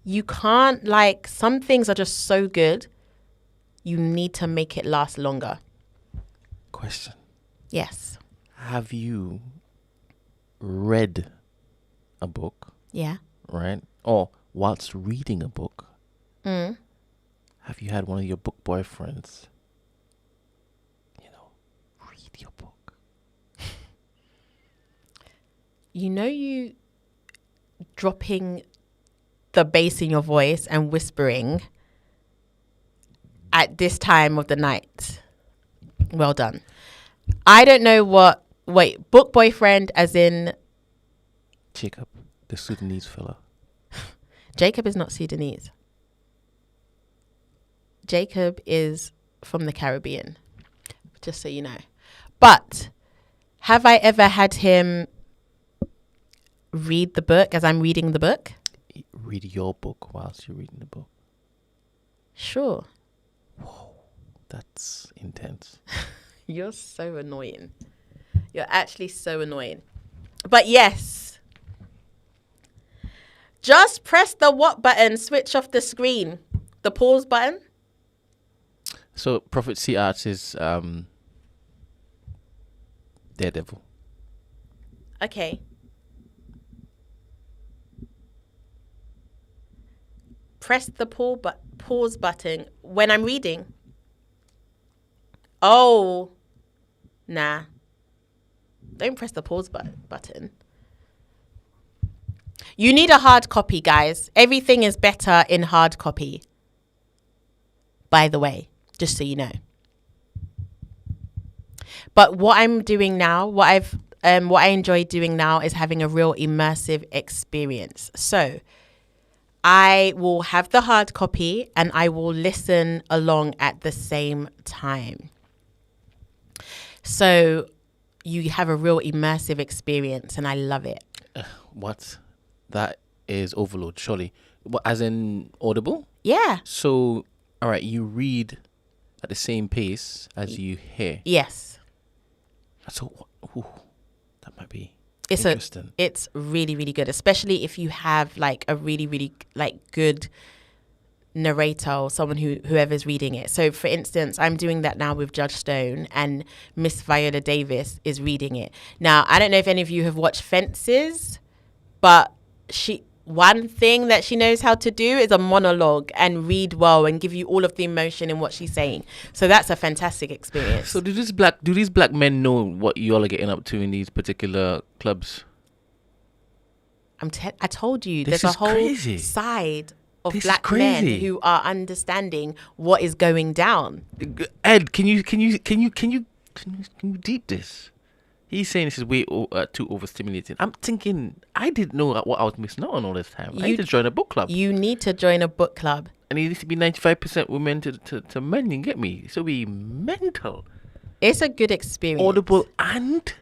You can't, like, some things are just so good, you need to make it last longer. Question. Yes. Have you read a book, Yeah. right? Or whilst reading a book, have you had one of your book boyfriends, read your book? You dropping the bass in your voice and whispering at this time of the night. Well done. I don't know book boyfriend as in... Jacob, the Sudanese fella. Jacob is not Sudanese. Jacob is from the Caribbean, just so you know. But have I ever had him read the book as I'm reading the book? Read your book whilst you're reading the book. Sure. Whoa, that's intense. You're so annoying. You're actually so annoying. But yes. Just press the what button, switch off the screen. the pause button. So Prophecy Arts is Daredevil. Okay. Press the pause button when I'm reading. Oh, nah. Don't press the pause button. You need a hard copy, guys. Everything is better in hard copy. By the way, just so you know. But what I'm doing now, what I enjoy doing now is having a real immersive experience. So I will have the hard copy and I will listen along at the same time. So you have a real immersive experience and I love it. What? That is overload, surely. What, as in Audible? Yeah. So, all right, you read at the same pace as you hear. Yes. So, that might be It's interesting. It's really, really good, especially if you have like a really, really like good narrator or someone whoever's reading it. So for instance, I'm doing that now with Judge Stone and Miss Viola Davis is reading it. Now, I don't know if any of you have watched Fences, but one thing that she knows how to do is a monologue and read well and give you all of the emotion in what she's saying. So that's a fantastic experience. So do these black men know what you all are getting up to in these particular clubs? I told you, This there's a is whole crazy. side of This is black men crazy. who are understanding what is going down. Ed, can you deep this? He's saying this is way too overstimulating. I'm thinking I didn't know what I was missing out on all this time. I need to join a book club. You need to join a book club. And it needs to be 95% women to men. You get me? So be mental. It's a good experience. Audible and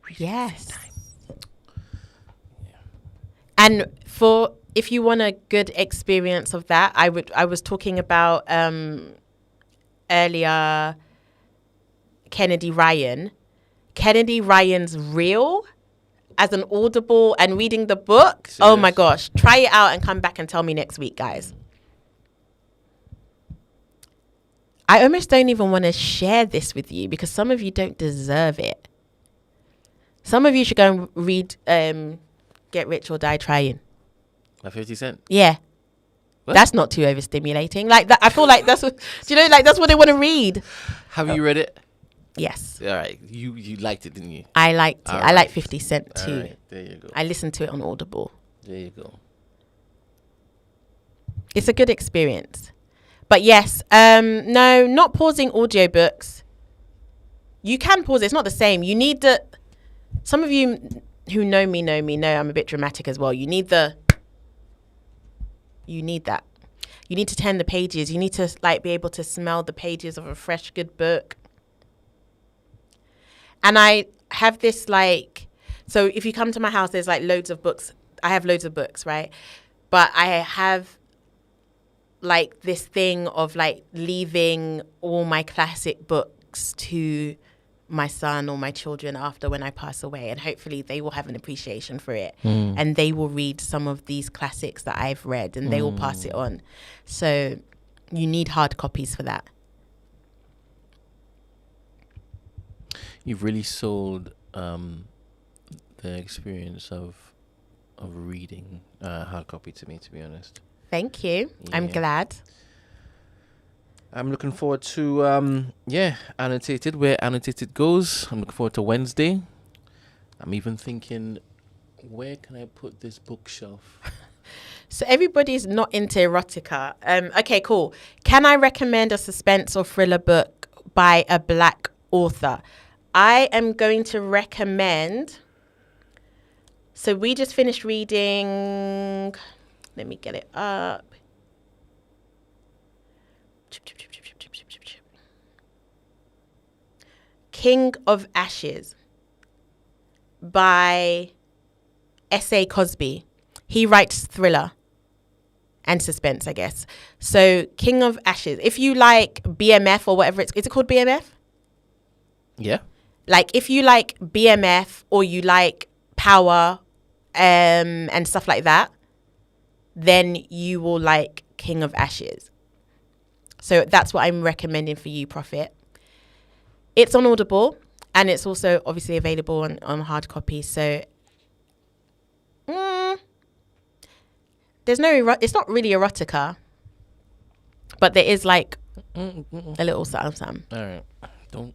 reading Yes. time. And if you want a good experience of that, I was talking about earlier Kennedy Ryan. Kennedy Ryan's Reel as an Audible and reading the book. Serious? Oh my gosh. Try it out and come back and tell me next week, guys. I almost don't even want to share this with you because some of you don't deserve it. Some of you should go and read Get Rich or Die Trying. By 50 Cent. Yeah. What? That's not too overstimulating. Like that, I feel like that's what, do you know, like that's what they want to read. Have you read it? Yes. All right. You liked it, didn't you? I liked it. All I like right. 50 Cent too. All right. There you go. I listened to it on Audible. There you go. It's a good experience. But yes, no, not pausing audiobooks. You can pause it. It's not the same. You need some of you who know me know I'm a bit dramatic as well. You need that. You need to turn the pages. You need to like be able to smell the pages of a fresh, good book. And I have this like, so if you come to my house, there's like loads of books. I have loads of books, right? But I have like this thing of like leaving all my classic books to my son or my children after when I pass away, and hopefully they will have an appreciation for it and they will read some of these classics that I've read and they will pass it on. So you need hard copies for that. You've really sold the experience of reading hard copy to me, to be honest. Thank you. Yeah. I'm glad. I'm looking forward to Annotated, where Annotated goes. I'm looking forward to Wednesday. I'm even thinking, where can I put this bookshelf? So everybody's not into erotica. Okay, cool. Can I recommend a suspense or thriller book by a black author? I am going to recommend. So we just finished reading. Let me get it up. King of Ashes by S.A. Cosby. He writes thriller and suspense, I guess. So King of Ashes. If you like BMF or whatever is it called BMF? Yeah. Like if you like BMF or you like power and stuff like that, then you will like King of Ashes. So that's what I'm recommending for you, Prophet. It's on Audible, and it's also obviously available on hard copy. So there's no, it's not really erotica, but there is like a little something. All right, don't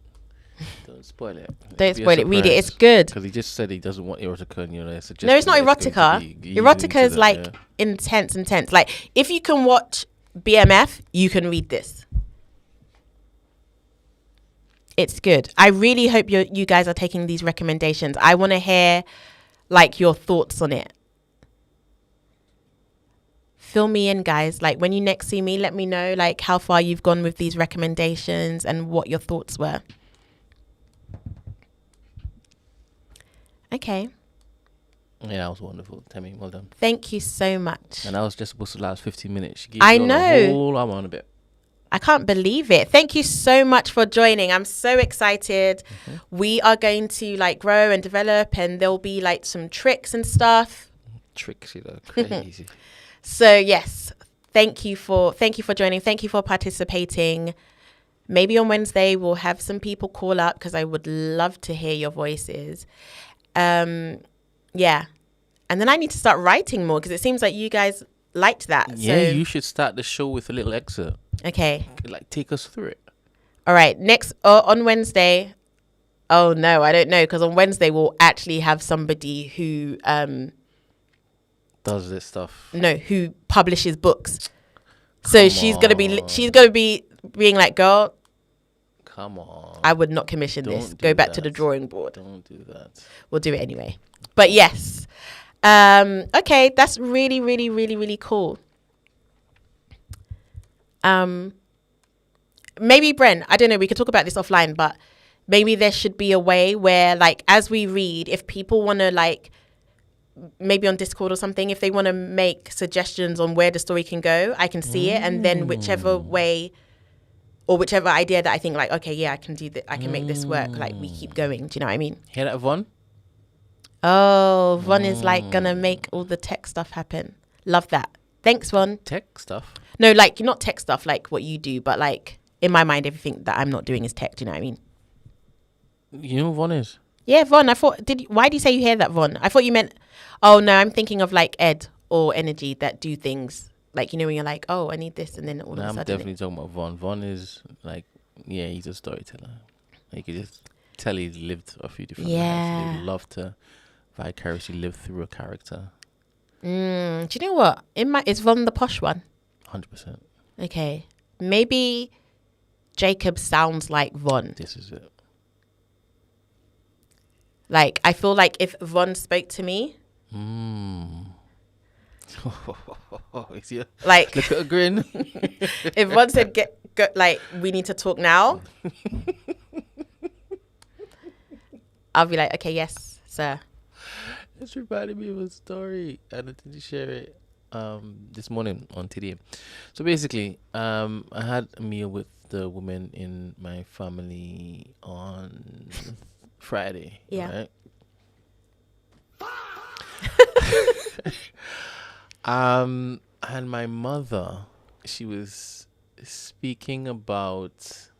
spoil it. Don't spoil it. Read it. It's good. Because he just said he doesn't want erotica, and No, it's not erotica. Erotica is like intense. Like if you can watch BMF, you can read this. It's good. I really hope you guys are taking these recommendations. I want to hear like your thoughts on it. Fill me in, guys. Like when you next see me, let me know like how far you've gone with these recommendations and what your thoughts were. Okay. Yeah, that was wonderful, Temi. Well done. Thank you so much. And that was just supposed to last 15 minutes. She gave I you know. A whole on a bit. I can't believe it. Thank you so much for joining. I'm so excited. Mm-hmm. We are going to like grow and develop, and there'll be like some tricks and stuff. Tricks, crazy. So yes, thank you for joining. Thank you for participating. Maybe on Wednesday we'll have some people call up because I would love to hear your voices. Yeah. And then I need to start writing more because it seems like you guys liked that. Yeah, so you should start the show with a little excerpt. Okay. Like take us through it. All right. Next on Wednesday. Oh no, I don't know, because on Wednesday we'll actually have somebody who does this stuff. No, who publishes books. So she's gonna be being like, girl, come on. I would not commission this. Go back to the drawing board. Don't do that. We'll do it anyway. But yes. Okay, that's really, really, really, really cool. Maybe Bren, I don't know, we could talk about this offline, but maybe there should be a way where like as we read, if people want to like maybe on Discord or something, if they want to make suggestions on where the story can go, I can see it, and then whichever way or whichever idea that I think like, okay, yeah, I can do that, I can make this work, like we keep going. Do you know what I mean? Hear that, Von? Oh, Von is like gonna make all the tech stuff happen. Love that. Thanks, Von. Tech stuff? No, like not tech stuff like what you do, but like in my mind, everything that I'm not doing is tech. Do you know what I mean? You know who Von is? Yeah, Von. I thought. Why do you say you hear that, Von? I thought you meant. Oh no, I'm thinking of like Ed or Energy that do things like, you know, when you're like, oh, I need this, and then all of a sudden. I'm definitely talking about Von. Von is like, yeah, he's a storyteller. Like you just tell he's lived a few different lives. He'd love to vicariously live through a character. Do you know what? Is Von the posh one? 100%. Okay, maybe Jacob sounds like Von. This is it. Like, I feel like if Von spoke to me, like, look at a grin. If Von said, "Get, like, we need to talk now," I'll be like, "Okay, yes, sir." It's reminded me of a story, and I did share it this morning on TDM. So basically, I had a meal with the woman in my family on Friday. Yeah. Right? And my mother, she was speaking about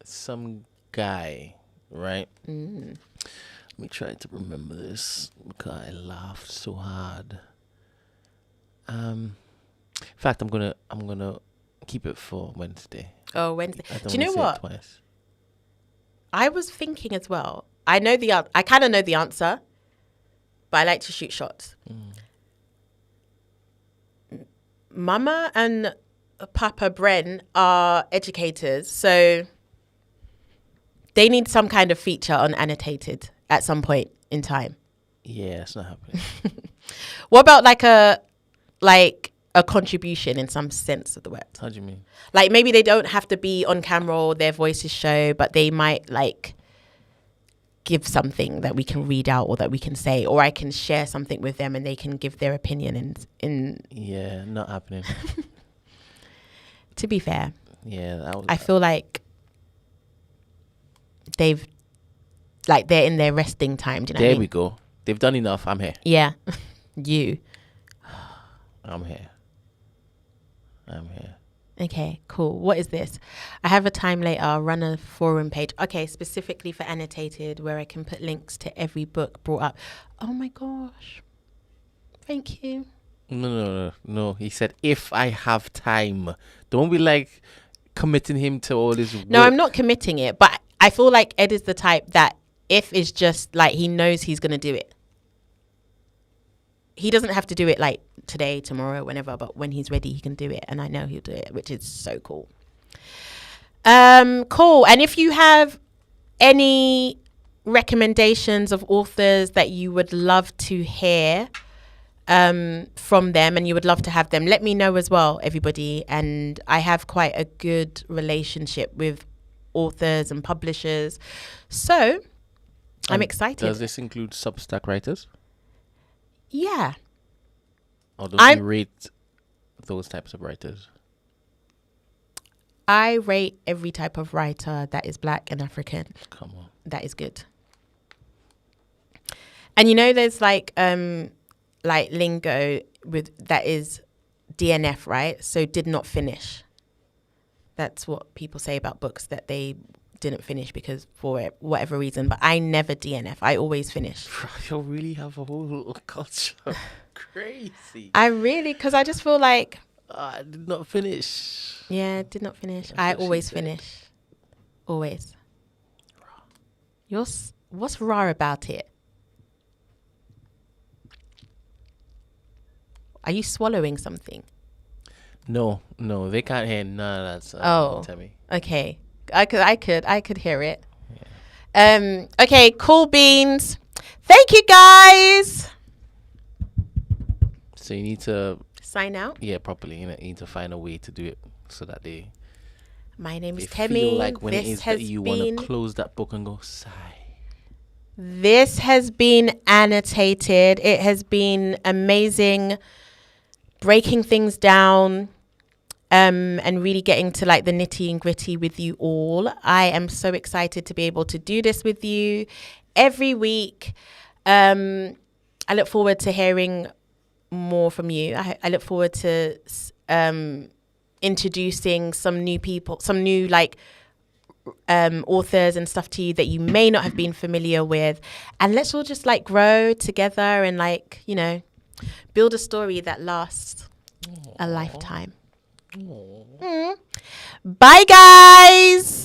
some guy, right? Let me try to remember this because I laughed so hard. In fact, I'm gonna keep it for Wednesday. Oh, Wednesday. Do you know what? Twice. I was thinking as well. I kind of know the answer, but I like to shoot shots. Mama and Papa Bren are educators, so they need some kind of feature on Annotated at some point in time. Yeah, it's not happening. What about like a contribution in some sense of the word? How do you mean? Like maybe they don't have to be on camera or their voices show, but they might like give something that we can read out or that we can say, or I can share something with them and they can give their opinion in yeah, not happening. To be fair, yeah, I feel like they're in their resting time. Do you know what I mean? We go. They've done enough. I'm here. Yeah. I'm here. Okay, cool. What is this? I have a time later. I'll run a forum page. Okay, specifically for Annotated, where I can put links to every book brought up. Oh my gosh. Thank you. No. He said, if I have time. Don't be like committing him to all this work. No, I'm not committing it, but I feel like Ed is the type that if is just like he knows he's going to do it. He doesn't have to do it like today, tomorrow, whenever, but when he's ready, he can do it. And I know he'll do it, which is so cool. Cool. And if you have any recommendations of authors that you would love to hear from them and you would love to have them, let me know as well, everybody. And I have quite a good relationship with authors and publishers. So I'm excited. Does this include Substack writers? Yeah. Or do you rate those types of writers? I rate every type of writer that is Black and African. Come on. That is good. And you know, there's like lingo with that is DNF, right? So did not finish. That's what people say about books that they didn't finish because for whatever reason. But I never DNF. I always finish. You really have a whole culture. Crazy. Because I just feel like I did not finish. Yeah, did not finish. I always finish. Always. What's raw about it? Are you swallowing something? No, they can't hear none of that stuff. Temi. Okay. I could hear it. Yeah. Okay, cool beans. Thank you guys. So you need to sign out. Yeah, properly. You need to find a way to do it so that they. My name is Temi. Feel like when it is that you want to close that book and go sigh. This has been Annotated. It has been amazing, breaking things down. And really getting to like the nitty and gritty with you all. I am so excited to be able to do this with you every week. I look forward to hearing more from you. I look forward to introducing some new people, some new like authors and stuff to you that you may not have been familiar with. And let's all just like grow together and like, you know, build a story that lasts a lifetime. Bye, guys.